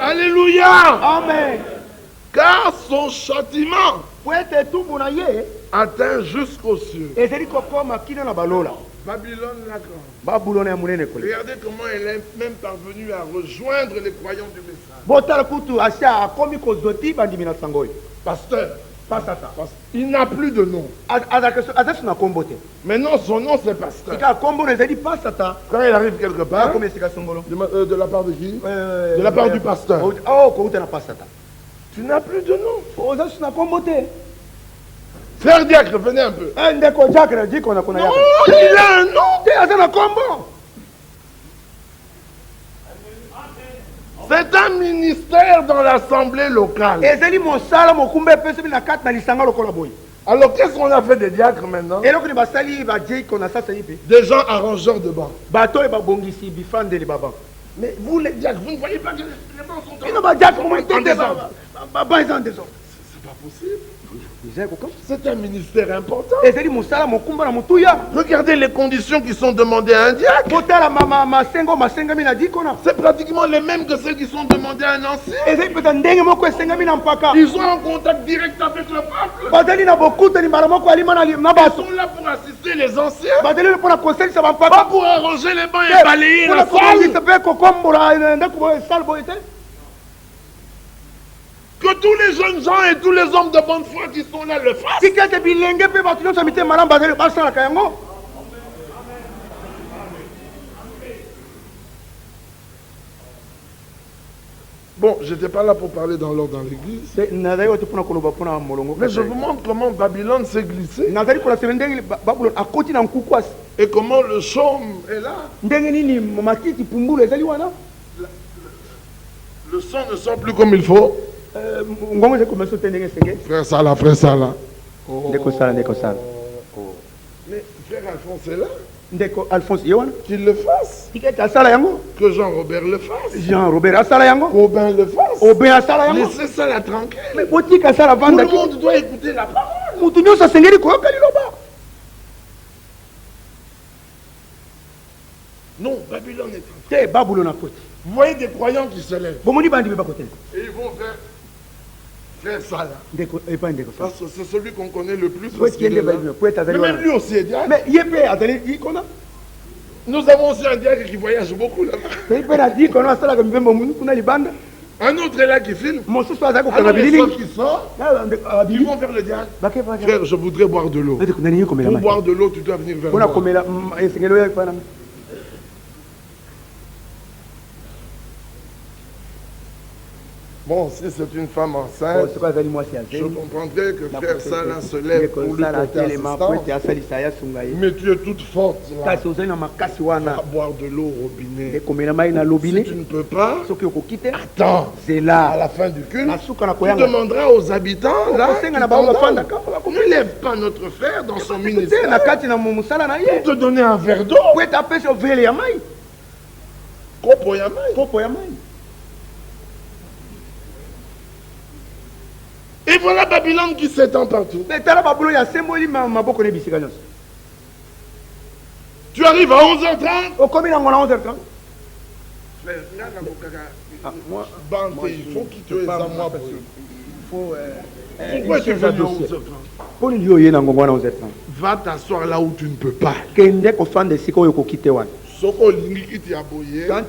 Alléluia. Amen. Car son châtiment atteint jusqu'aux cieux. Babylone la grande. Regardez comment elle est même parvenue à rejoindre les croyants du message. Pasteur, il n'a plus de nom. Maintenant, son nom c'est pasteur. Quand il arrive quelque part, de la part de qui? De la part du pasteur. Tu n'as plus de nom. Frère diacre, venez un peu. Non, il a un nom. C'est un ministère dans l'assemblée locale. Alors qu'est-ce qu'on a fait des diacres maintenant? Des gens arrangeurs de bancs. Mais vous les diacres, vous ne voyez pas que les bancs sont en désordre. C'est pas possible. C'est un ministère important. Regardez les conditions qui sont demandées à un diacre. C'est pratiquement les mêmes que celles qui sont demandées à un ancien. Ils sont en contact direct avec le peuple. Ils sont là pour assister les anciens. Pas pour arranger les bancs et balayer la salle. Que tous les jeunes gens et tous les hommes de bonne foi qui sont là le fassent. Bon, je n'étais pas là pour parler dans l'ordre dans l'église. Mais je vous montre comment Babylone s'est glissée. Et comment le chaume est là. Le sang ne sort plus comme il faut. Frère Salah, frère Salah. Mais frère Alphonse est là. Qu'il le fasse. Que Jean-Robert le fasse. Aubin le fasse. Laissez ça là tranquille. Tout le monde doit écouter la parole. Non, Babylone est en train. Vous voyez des croyants qui se lèvent. Et ils vont vers frère Salah. Parce que c'est celui qu'on connaît le plus. Parce qu'il est là. Mais même lui aussi est diacre. Nous avons aussi un diacre qui voyage beaucoup là-bas. Un autre est là qui filme. Alors les gens qui sortent, ils vont vers le diacre. Frère, je voudrais boire de l'eau. Pour boire de l'eau, tu dois venir vers moi. Bon, si c'est une femme enceinte, je comprendrais que frère Salah se lève pour lui porter assistance. Mais tu es toute forte là. À boire de l'eau au robinet. Si tu ne peux pas, attends. À la fin du culte, tu demanderas aux habitants là, ne lève pas notre frère dans son ministère pour te donner un verre d'eau. Kopo Yamai. Et voilà Babylone qui s'étend partout. Tu arrives à 11h30. Il faut qu'il te laisse à moi. Pourquoi tu veux 11h30? Va t'asseoir là où tu ne peux pas. Quand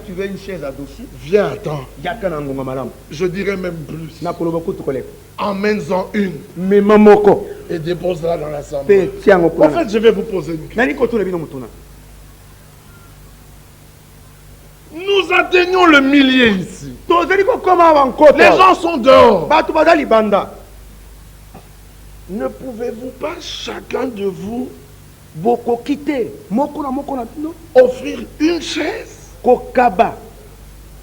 tu veux une chaise à dossier, viens, attends. Je dirais même plus. Emmène-en une. Et dépose-la dans l'assemblée. En fait, je vais vous poser une question. atteignons le millier ici. Les Les gens sont dehors. libanda. Ne pouvez-vous pas, chacun de vous, Boko kite. Moko na no. offrir une chaise? Kokaba.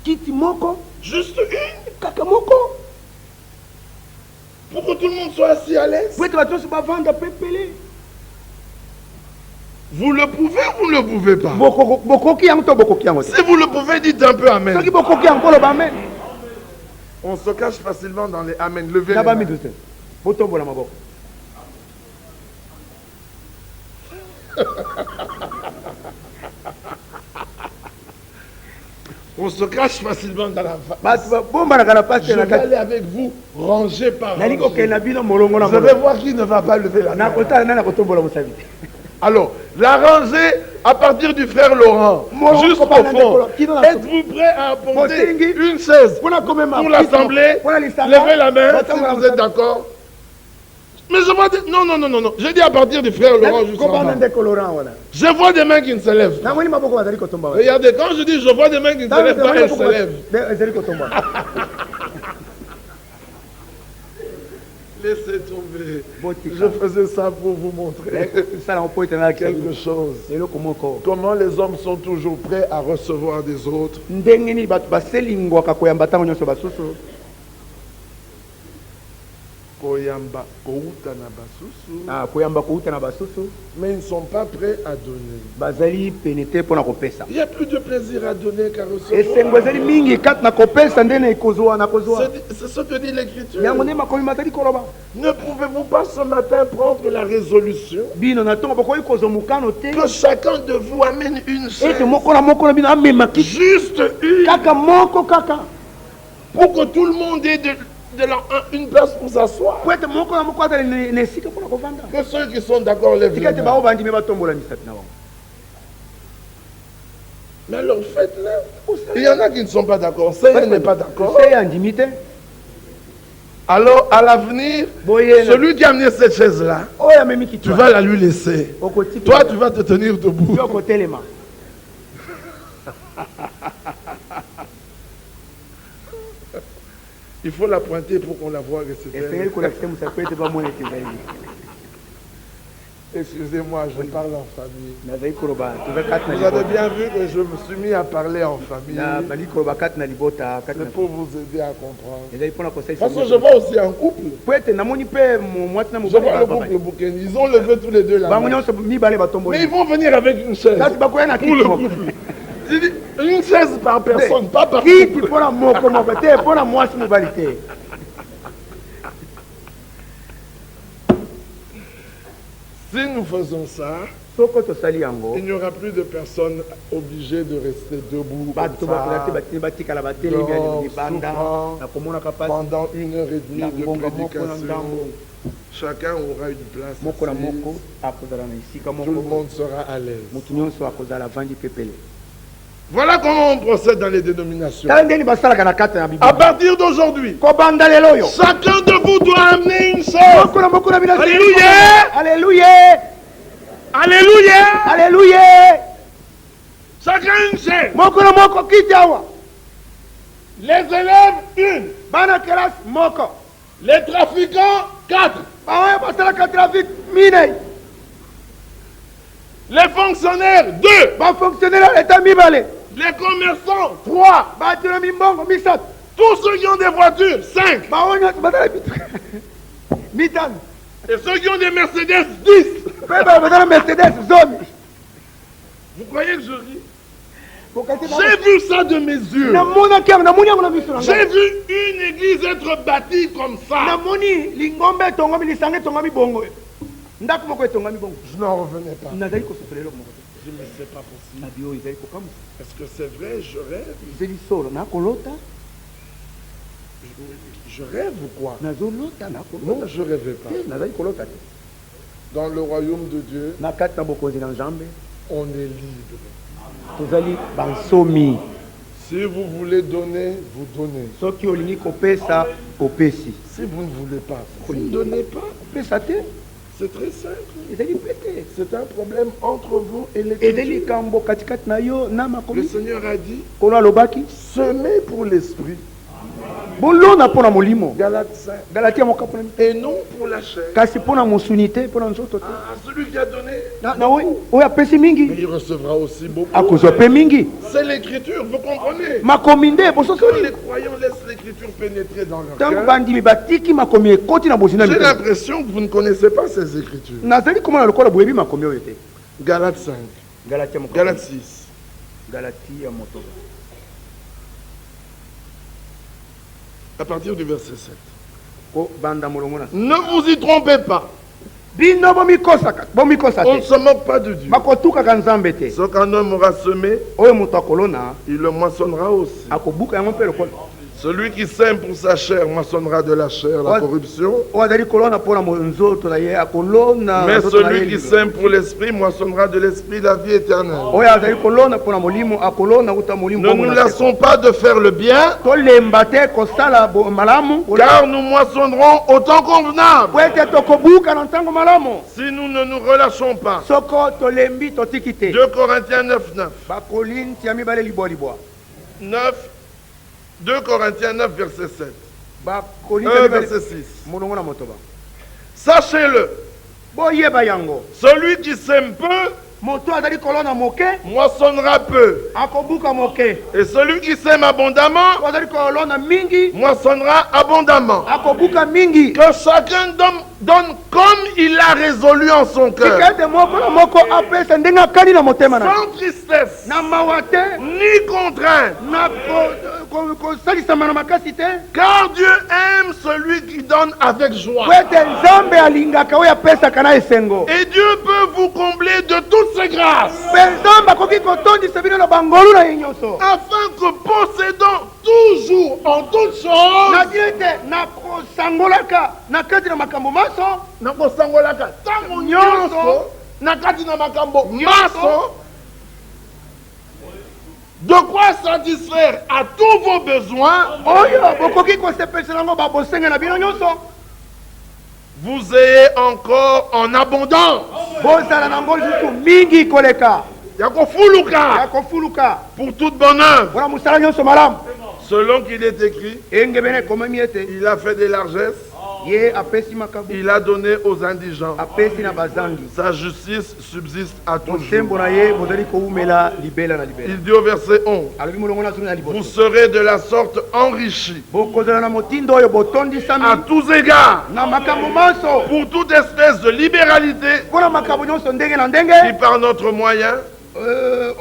Kiti moko. Juste une? Kaka moko. Pour que tout le monde soit assis à l'aise. Pour être tous bavanda pepele. Vous le pouvez ou vous ne le pouvez pas? Boko ki yango to boko ki yango. Si vous le pouvez, dites un peu amen. Soki boko ki yango lo ba amen. On se cache facilement dans les amen. Levez les Naba mains. mi dute. Botombola maboko. On se cache facilement dans la Je Je vais aller avec vous, rangé par rangé. Je Je vais voir qui ne va pas lever la main. vais Alors, la rangée à partir du frère Laurent, juste au fond. Êtes-vous prêt à apporter une chaise pour l'assemblée? Levez la main si vous êtes d'accord. Mais je vois des... Non. Je dis à partir du frère Laurent jusqu'en bas. Je vois des mains qui ne se lèvent pas. Regardez, quand je dis je vois des mains qui ne se lèvent pas, elles se lèvent. Laissez tomber. Je faisais ça pour vous montrer quelque chose. Comment les hommes sont toujours prêts à recevoir des autres. Koyamba kouta na basusu. Mais ils ne sont pas prêts à donner. Il n'y a plus de plaisir à donner qu'à recevoir. C'est ce que dit l'Écriture. Ne pouvez-vous pas ce matin prendre la résolution que chacun de vous amène une chaise, juste une, pour que tout le monde ait une place pour s'asseoir. Que ceux qui sont d'accord lèvent les mains. Mais alors faites-le. Il y en a qui ne sont pas d'accord. Seigneur n'est pas d'accord. Alors à l'avenir, celui qui a amené cette chaise-là, tu vas la lui laisser. Toi, tu vas te tenir debout. Il faut la pointer pour qu'on la voie recevoir. Excusez-moi, je parle en famille. Vous avez bien vu que je me suis mis à parler en famille. C'est pour vous aider à comprendre. Parce que je vois aussi un couple. Je vois le couple Bouken. Ils ont levé tous les deux la main. Mais ils vont venir avec une chaise. Pour le couple. Une chaise par personne, pas par couple. Si nous faisons ça, il n'y aura plus de personnes obligées de rester debout pendant 1h30 de prédication. Chacun aura une place. Tout le monde sera à l'aise. Voilà comment on procède dans les dénominations. À partir d'aujourd'hui, chacun de vous doit amener une chose. Alléluia! Alléluia! Alléluia! Alléluia! Chacun une chaise. Les élèves, une. Les trafiquants, 4. Les fonctionnaires, 2. Les commerçants, 3. Tous ceux qui ont des voitures, 5. Et ceux qui ont des Mercedes, 10. Vous croyez que je ris? J'ai vu ça de mes yeux. J'ai vu une église être bâtie comme ça. Je n'en revenais pas. Je me dis, c'est pas possible. Est-ce que c'est vrai? Je rêve. Je rêve ou quoi? Non, je ne rêvais pas. Dans le royaume de Dieu, on est libre. Si vous voulez donner, vous donnez. Si vous ne voulez pas, vous ne donnez pas. C'est très simple. ezali pete C'est un problème entre vous et ezali l'Écriture. likambo katikati na yo na Le makomi Seigneur a dit, nkolo alobaki semez pour l'esprit, bolona mpo na molimo Galates 5, galatia mokapo na et non pour la chair. kasi mpo na mosuni te mpo na nzoto te À celui qui a donné, na oyo apesi mais mingi il recevra aussi beaucoup. akozwa mpe mingi C'est l'Écriture, vous comprenez? makomi nde Quand bososoli les croyants laissent l'Écriture pénétrer dans leur ntango cœur, bandimi batiki makomi ekoti na bozina j'ai mpe l'impression que vous ne connaissez pas ces Écritures. nazali komona lokola boyebi makomi oyo te Galates 5, galatia mokapo Galates 6. galatia motoba À partir du verset 7. ko banda molongo na Ne vous y trompez pas. bino bomikosa On ne se moque pas de Dieu. bakotukaka nzambe te Ce qu'un homme aura semé, oyo moto akolona il le moissonnera aussi. akobuka yango mpe lokola Celui qui sème pour sa chair moissonnera de la chair la Ouais. corruption. oyo azali kolona mpona nzoto na ye akolona Mais nzoto na ye celui qui lilo. sème pour l'esprit moissonnera de l'esprit la vie éternelle. oyo azali kolona mpona molimo akolona uta molimo Ne bongo nous na se. lassons pas de faire le bien, tolemba te kosala malamu car nous moissonnerons au temps convenable. po ete tokobuka na ntango malamu Si nous ne nous relâchons pas. soko tolembi totiki te 2 Corinthiens 9, 9. bakolinti ya mibale libwa 2 Corinthiens 9, verset 7. bakolinti ya mibale Verset 6. molongo na motoba Sachez-le, boyeba yango celui qui sème peu moto azali kolona moke moissonnera peu. akobuka moke Et celui qui sème abondamment to azali kolona mingi moissonnera abondamment. akobuka mingi Que chacun donne comme il a résolu en son cœur, tika ete moko na moko apesa ndenge akani na motema na sans tristesse, na mawa te ni contrainte. na kosalisama na makasi te Car Dieu aime celui qui donne avec joie. po ete nzambe alingaka oyo apesaka na esengo Et Dieu peut vous combler de toutes ses grâces, mpe nzambe akoki kotondisa bino na bangolu na ye nyonso afin que possédant toujours en toutes choses, nadi ete nakosangolaka na kati na makambo maso nakosangolaka ntango nyonso na kati na makambo maso, de quoi satisfaire à tous vos besoins, oyo bokoki kosepelisa yango babosenge na bino nyonso vous ayez encore en abondance. bozala nango lisusu mingi koleka Ya ya kofuluka kofuluka pour toute bonne œuvre. mpona mosala nyonso malamu Selon qu'il est écrit, engebene ekomami ete il a fait des largesses, ye apesi makabu il a donné aux indigents. apesi na bazangi Sa justice subsiste à toujours. bosembo na ye bozali kowumela libela na libela Il dit au verset 11, alobi molongo na zungi na vous liboso serez de la sorte enrichis bokozala na motindo oyo à botondisami tous égards na makambo manso pour toute espèce de libéralité mpona makambo nyonso ndenge na qui ndenge par notre moyen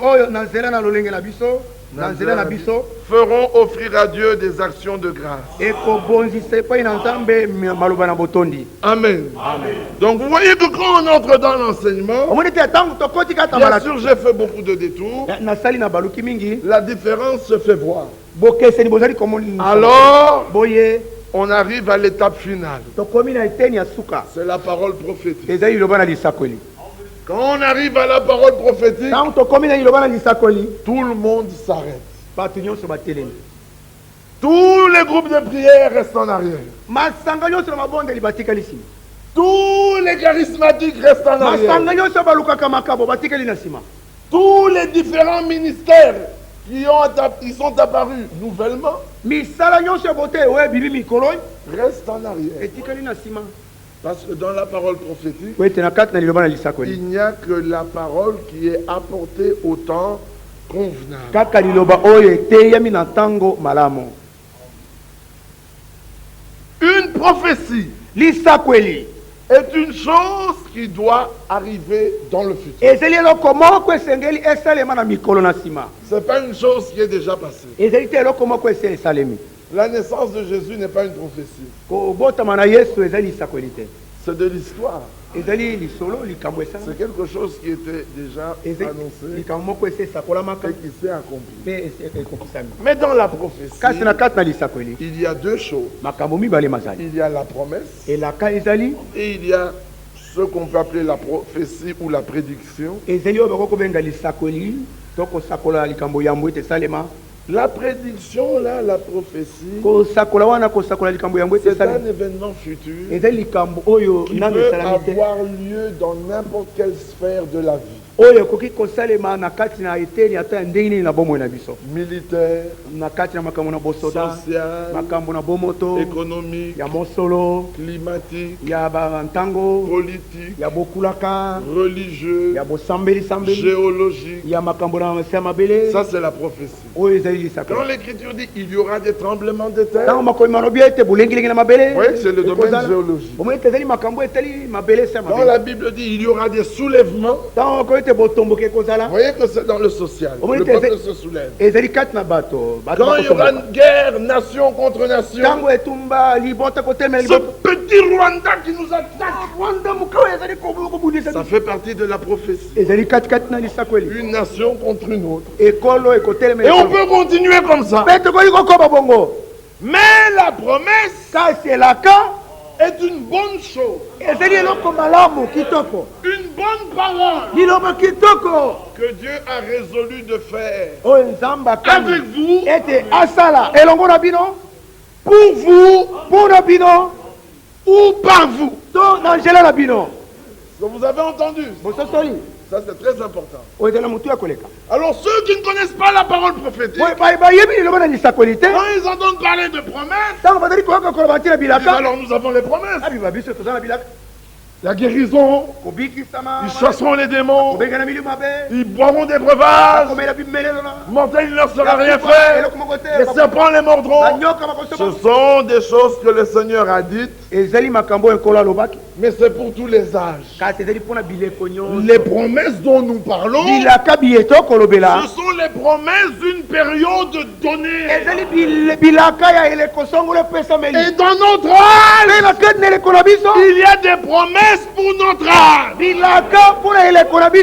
oyo na nzela na lolenge na biso na nzela na biso feront offrir à Dieu des actions de grâce. ekobonzisa epai na nzambe maloba na botondi Amen. Donc vous voyez que quand on entre dans l'enseignement, omoni te ntango tokoti kata bien malaki sûr j'ai fait beaucoup de détours, nasali na baluki mingi la différence se fait voir. bokeseni bozali komoni Alors, boye on arrive à l'étape finale. tokomi na eteni ya suka C'est la parole prophétique. ezali liloba na lisakweli Quand on arrive à la parole prophétique, ntango tokomi na liloba na lisakweli tout le monde s'arrête. bato nyonso batelemi Tous les groupes de prière restent en arrière. masanga nyonso na mabondeli batikali nsima Tous les charismatiques restent en arrière. masanga nyonso balukaka makabo batikali na nsima Tous les différents ministères qui sont apparus nouvellement misala nyonso ya bote oyo ebibi mikolo restent en arrière. etikali na nsima Parce que dans la parole prophétique, po ete na kati na liloba na lisakweli il n'y a que la parole qui est apportée au temps convenable. kaka liloba oyo eteyami na ntango malamu Une prophétie lisakweli est une chose qui doit arriver dans le futur. ezali eloko moko esengeli esalema na mikolo na nsima Ce n'est pas une chose qui est déjà passée. ezali te eloko moko esi esalemi La naissance de Jésus n'est pas une prophétie. kobotama na yesu ezali lisakweli te C'est de l'histoire. ezali lisolo likambo esala C'est quelque chose qui était déjà ezali annoncé likambo moko esi esakolamaka et qui s'est accompli. mpe ekokisami Mais dans la prophétie, kasi na kati na lisakweli il y a deux choses. makambo mibale mazali Il y a la promesse elaka ezali et il y a ce qu'on peut appeler la prophétie ou la prédiction. ezali oyo bakoki kobenga lisakweli to kosakola likambo yambo ete esalema La prédiction, là, la prophétie, c'est c'est un événement futur qui peut avoir lieu dans n'importe quelle sphère de la vie. Militaire, social, économique, climatique, politique, religieux, géologique. Ça, c'est la prophétie. Quand l'Écriture dit il y aura des tremblements de terre, vous voyez que c'est le domaine géologique. Quand la Bible dit il y aura des soulèvements, vous voyez que c'est dans le social. Le peuple se soulève. Quand il y aura une guerre nation contre nation, ce petit Rwanda qui nous attaque, ça fait partie de la prophétie. Une nation contre une autre. Et on peut continuer comme ça. Mais la promesse est une bonne chose. Une bonne parole que Dieu a résolu de faire avec vous, pour vous, ou par vous. Vous avez entendu? Ça, c'est très important. Alors, ceux qui ne connaissent pas la parole prophétique, quand ils entendent parler de promesses, ils disent, alors nous avons les promesses. La guérison, ils chasseront les démons, ils boiront des breuvages, mortel il ne leur sera rien fait, les serpents les mordront. Ce sont des choses que le Seigneur a dites, mais c'est pour tous les âges. Les promesses dont nous parlons, ce sont les promesses d'une période donnée. Et dans notre âge, il y a des promesses pour notre âge. La promesse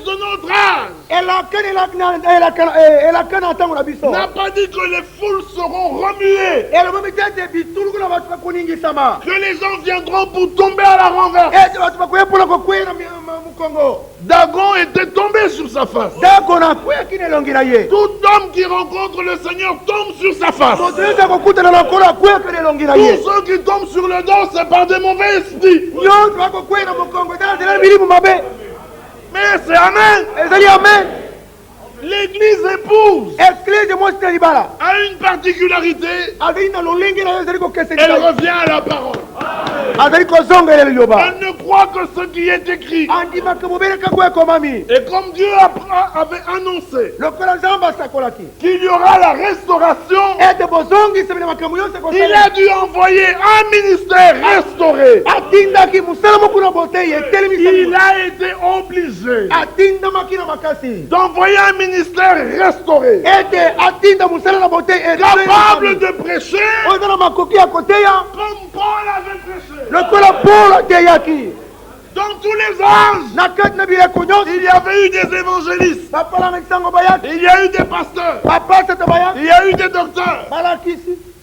de notre âge n'a pas dit que les foules seront remuées, que les gens viendront pour tomber à la renverse. Dagon était tombé sur sa face. Tout homme qui rencontre le Seigneur tombe sur sa face. Tous ceux qui tombent sur le dos, c'est par des mauvais esprits. Mais c'est Amen. L'église épouse a une particularité. Elle revient à la parole. Elle ne croit que ce qui est écrit. Et comme Dieu avait annoncé qu'il y aura la restauration, il a dû envoyer un ministère restauré. Il a été obligé d'envoyer un ministère restauré, capable de prêcher comme Paul avait prêché. Dans tous les âges, il y avait eu des évangélistes, il y a eu des pasteurs, il y a eu des docteurs.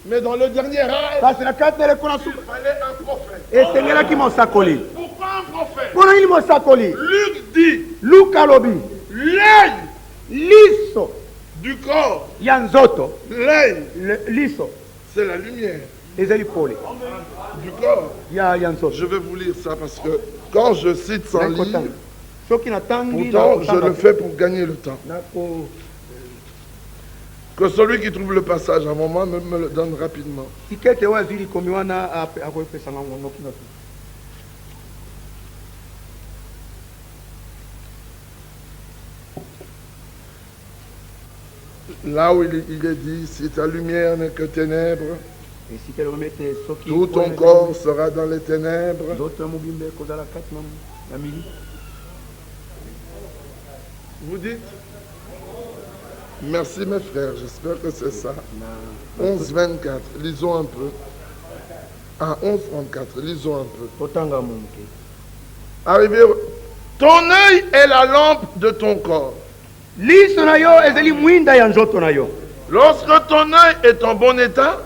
Mais dans le dernier âge, il fallait un prophète. Pourquoi un prophète? Luc dit, l'œil du corps, l'œil, c'est la lumière du corps. Je vais vous lire ça parce que quand je cite sans lire, pourtant je le fais pour gagner le temps. Que celui qui trouve le passage avant moi me le donne rapidement. Là où il est dit, si ta lumière n'est que ténèbres, tout ton corps sera dans les ténèbres. Vous dites? Merci mes frères, j'espère que c'est ça. 11-24, lisons un peu. Ah, 11-34, lisons un peu. Arrivé, ton œil est la lampe de ton corps. Lorsque ton œil est en bon état,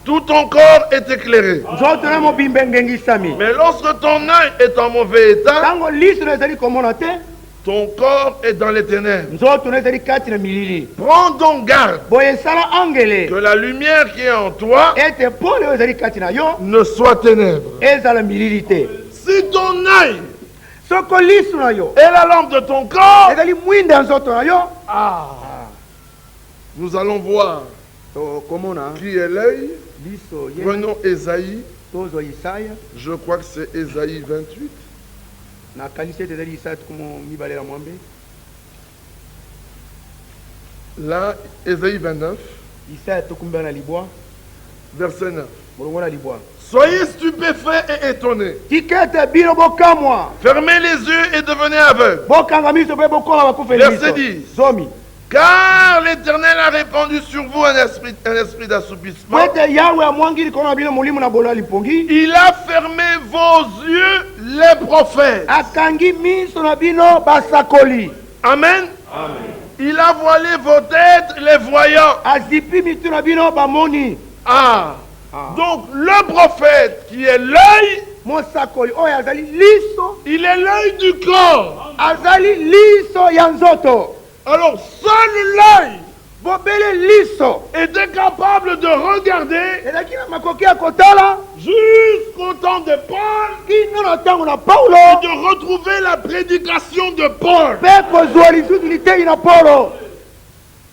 tout ton corps est éclairé. Mais lorsque ton œil est en mauvais état, ton corps est dans les ténèbres. nzoto na ezali kati na milili. Prends donc garde Boye esala angele que la lumière qui est en toi ete pole oyo ezali kati na yo ne soit ténèbres. ezala milili te. Si ton œil Soko liso na yo est la lampe de ton corps, ezali mwinde ya nzoto na yo. nous allons voir tokomona qui est l'œil. liso ye Prenons Ésaïe, tozo Isaya je crois que c'est Ésaïe 28. na kanisa ete ezali Isaya tukumu mibale na mwambe. Là, Ésaïe 29, Isaya tukumu mibale na libwa verset 9. molongo na libwa. Soyez stupéfaits et étonnés. tika ete bino bokamwa Fermez les yeux et devenez aveugles. bokanga miso mpe bokoma bakufeli Verset miso. 10. Zomi Car l'Éternel a répandu sur vous un esprit d'assoupissement. po ete yawe amwangi likolo na bino molimo na bolo ya lipongi. Il a fermé vos yeux, les prophètes. akangi miso na bino basakoli. Amen. Il a voilé vos têtes, les voyants. azipi mitu na bino bamoni. Donc le prophète qui est l'œil, mosakoli oyo azali liso il est l'œil du corps. azali liso ya nzoto. Alors seul l'œil bobele liso était capable de regarder ezalaki na makoki ya kotala jusqu'au temps de Paul kino na ntango na paulo et de retrouver la prédication de Paul. mpe kozwa lisusu litei na paulo.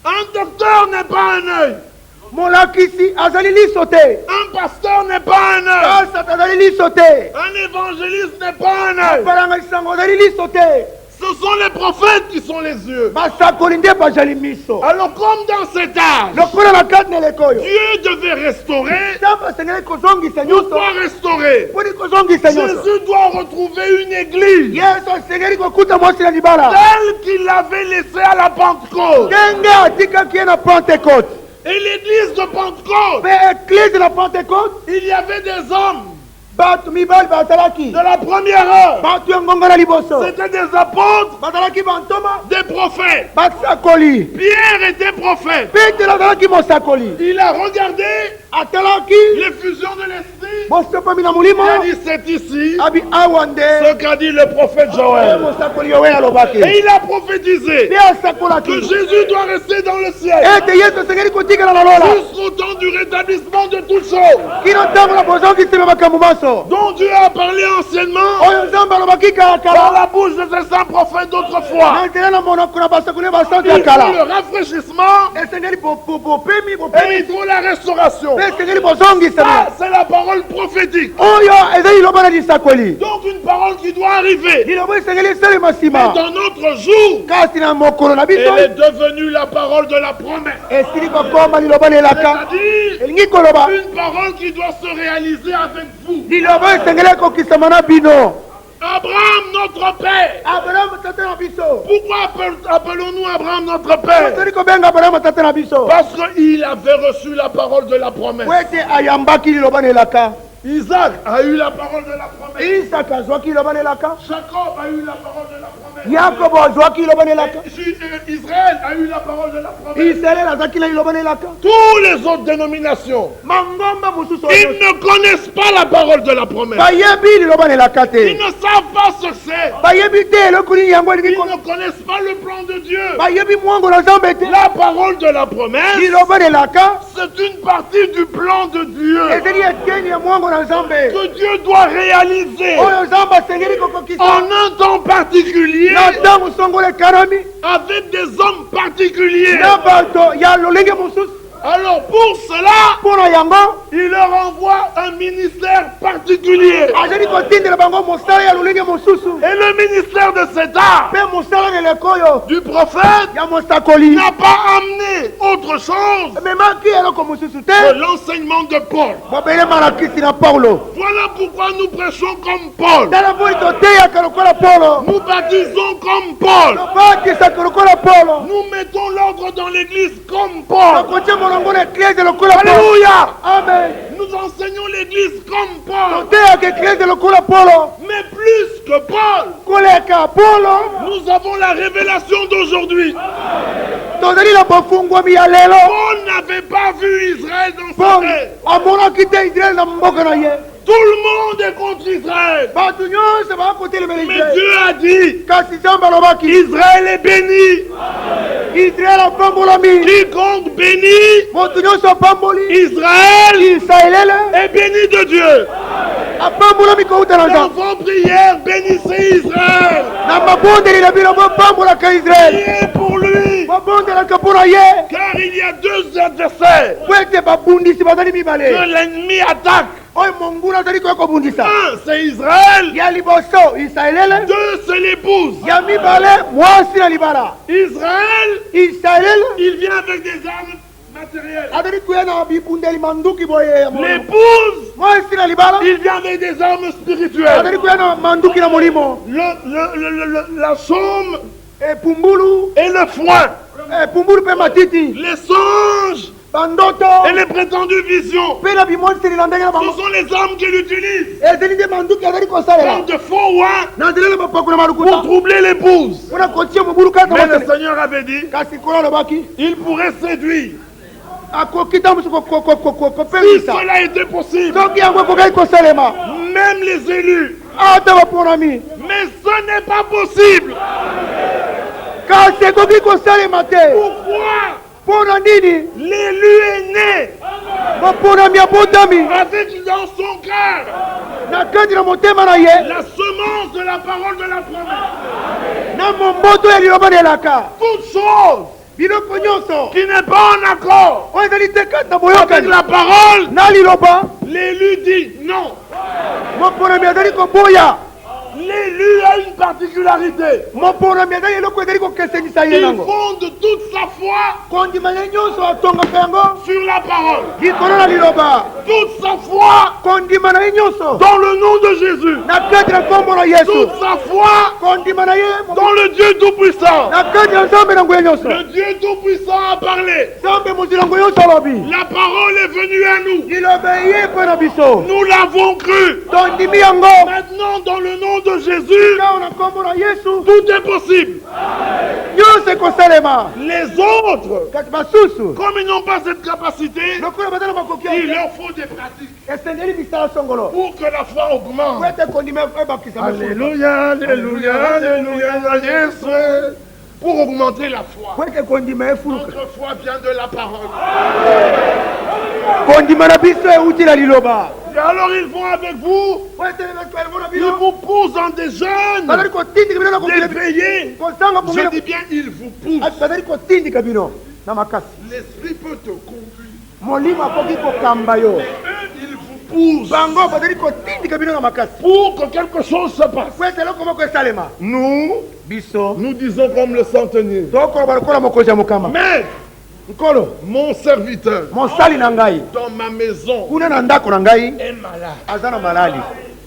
Un docteur n'est pas un œil. molakisi azali liso te. Un pasteur n'est pas un œil. asata azali liso te. Un évangéliste n'est pas un œil. balanga lisango azali liso te. Ce sont les prophètes qui sont les yeux. basakoli nde bazali miso. Alors comme dans cet âge, lokola na kati na eleko oyo Dieu devait restaurer, nzambe asengeli kozongisa nyonso doit restaurer. mponi kozongisa nyonso. Jésus doit retrouver une église yesu asengeli kokuta mwasi na libala telle qu'il l'avait laissée à la Pentecôte. ndenge atikaki ye na pentekote. Et l'église de Pentecôte, mpe eklise na pentekote il y avait des hommes bato mibali bazalaki de la première heure. bato ya ngonga na liboso C'était des apôtres, bazalaki bantoma des prophètes. basakoli. Pierre était prophète. petelo azalaki mosakoli. Il a regardé atalaki l'effusion de l'esprit. bosopami na Il molimo a dit c'est ici abi awa nde ce qu'a dit le prophète ye Joël. mosakoli yowe alobaki. Et il a prophétisé nde que asakolaki Jésus doit rester dans le ciel ete yesu asengeli kotikala na lola jusqu'au temps du rétablissement de toutes choses, kino ntango na bozongisema makambo maso dont Dieu a parlé anciennement oyo nzambe alobaki kala par kala la bouche de ses saints prophètes d'autrefois. na nzela na monoko na basakoli basantu Il ya faut kala. le rafraîchissement esengeli bopemi et il bopemi faut la restauration. mpe esengeli Ça, bozongisema c'est la parole prophétique. oyo ezali liloba na lisakoli. Donc une parole qui doit arriver. liloba esengeli esalema Mais nsima dans notre jour, kasi na mokolo na biso elle est devenue la parole de la promesse. esili kokoma liloba lelaka C'est-à-dire elingi koloba une parole qui doit se réaliser avec vous. liloba esengeli ekokisama na bino. Abraham, notre père. abrahamu tata na biso Pourquoi appelons-nous Abraham notre père? tozali kobenga abrahamu tata na biso Parce qu'il avait reçu la parole de la promesse. po ete ayambaki liloba na elaka. Isaac a eu la parole de la promesse. isaka azwaki liloba na elaka. Jacob a eu la parole de la promesse. yakobo azwaki liloba na elaka. Israël a eu la parole de la promesse. israele azwaki na liloba na elaka. Tous les autres dénominations, mangomba mosusu ils oyo ne connaissent pas la parole de la promesse. bayebi liloba na elaka Ils te. ne savent pas ce que c'est. bayebi te eloko nini yango elingi Ils ne connaissent pas le plan de Dieu. bayebi mwango na nzambe te. La parole de la promesse, liloba na elaka c'est une partie du plan de Dieu ezali eteni ya mwango na nzambe que Dieu doit réaliser oyo nzambe asengeli kokokisa en un temps particulier na ntango songolo ekanami avec des hommes particuliers. na bato ya lolenge mosusu. Alors pour cela, mpo na yango il leur envoie un ministère particulier. azali kotindela bango mosala ya lolenge mosusu Et le ministère de cet art mpe mosala na eleko oyo du prophète ya mosakoli n'a pas amené autre chose ememaki eloko mosusu que te l'enseignement de Paul. mobele malakisi na paulo. Voilà pourquoi nous prêchons comme Paul. tala mpo toteyaka lokola paulo Nous baptisons comme Paul. tobatisaka lokola paulo Nous mettons l'ordre dans l'église comme Paul. tokotia molongo na eklese lokola paulo. Alléluia. amen. Nous enseignons l'église comme Paul. toteyaka eklese lokola paulo Mais plus que Paul, koleka paulo nous avons la révélation d'aujourd'hui. tozali na bofungwami ya lelo. Paul n'avait pas vu Israël dans sa paul terre. amonaki te israele na mboka na ye. Tout le monde est contre Israël. Mais Dieu a dit, Israël est béni. Quiconque bénit Israël est béni de Dieu. Dans vos prières, bénissez Israël. Priez pour lui. Car il y a deux adversaires que l'ennemi attaque. Un, c'est Israël. Deux, c'est l'épouse. Israël, il vient avec des armes matérielles. L'épouse, il vient avec des armes spirituelles. La chaume et le foin. Les songes et les prétendues visions. Ce sont les armes qu'il utilise comme de faux oins pour troubler l'épouse. Mais le Seigneur avait dit, il pourrait séduire. Si cela était possible, même les élus. Mais ce n'est pas possible. Pourquoi? L'élu est né avec dans son cœur la semence de la parole de la promesse. Toute chose qui n'est pas en accord avec la parole, l'élu dit non. L'élu a une particularité. Il fonde toute sa foi sur la parole. Toute sa foi dans le nom de Jésus. Toute sa foi dans le Dieu Tout-Puissant. Le Dieu Tout-Puissant a parlé. La parole est venue à nous. Nous l'avons cru. Maintenant, dans le nom de Jésus, tout est possible. Les autres, comme ils n'ont pas cette capacité, il leur faut des pratiques pour que la foi augmente. Alléluia, alléluia, alléluia, Jésus. Pour augmenter la foi. Notre foi vient de la parole. Et alors ils vont avec vous, ils vous poussent dans des jeunes, des veillées. Je dis bien, ils vous poussent. L'esprit peut te conduire. Mais eux, ils vous poussent pour que quelque chose se passe. Nous disons comme le centenier. Mais mon serviteur dans ma maison est malade.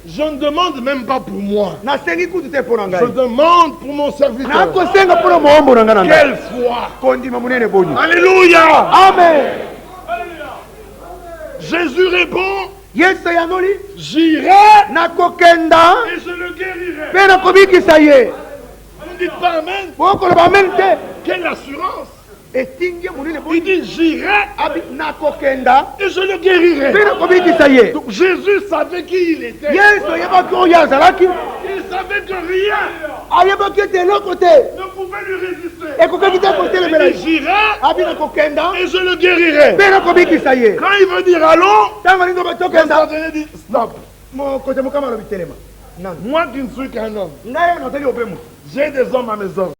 Je ne demande même pas pour moi. Je demande pour mon serviteur. Quelle foi. Alléluia. Amen. Jésus répond, j'irai et je le guérirai. Vous ne dites pas amen. Quelle assurance. Il dit j'irai et je le guérirai. Donc Jésus savait qui il était. Il savait que rien ne pouvait lui résister. Il dit j'irai et je le guérirai. Quand il veut dire allons, le centenier dit stop. Moi qui ne suis qu'un homme, j'ai des hommes à mes ordres.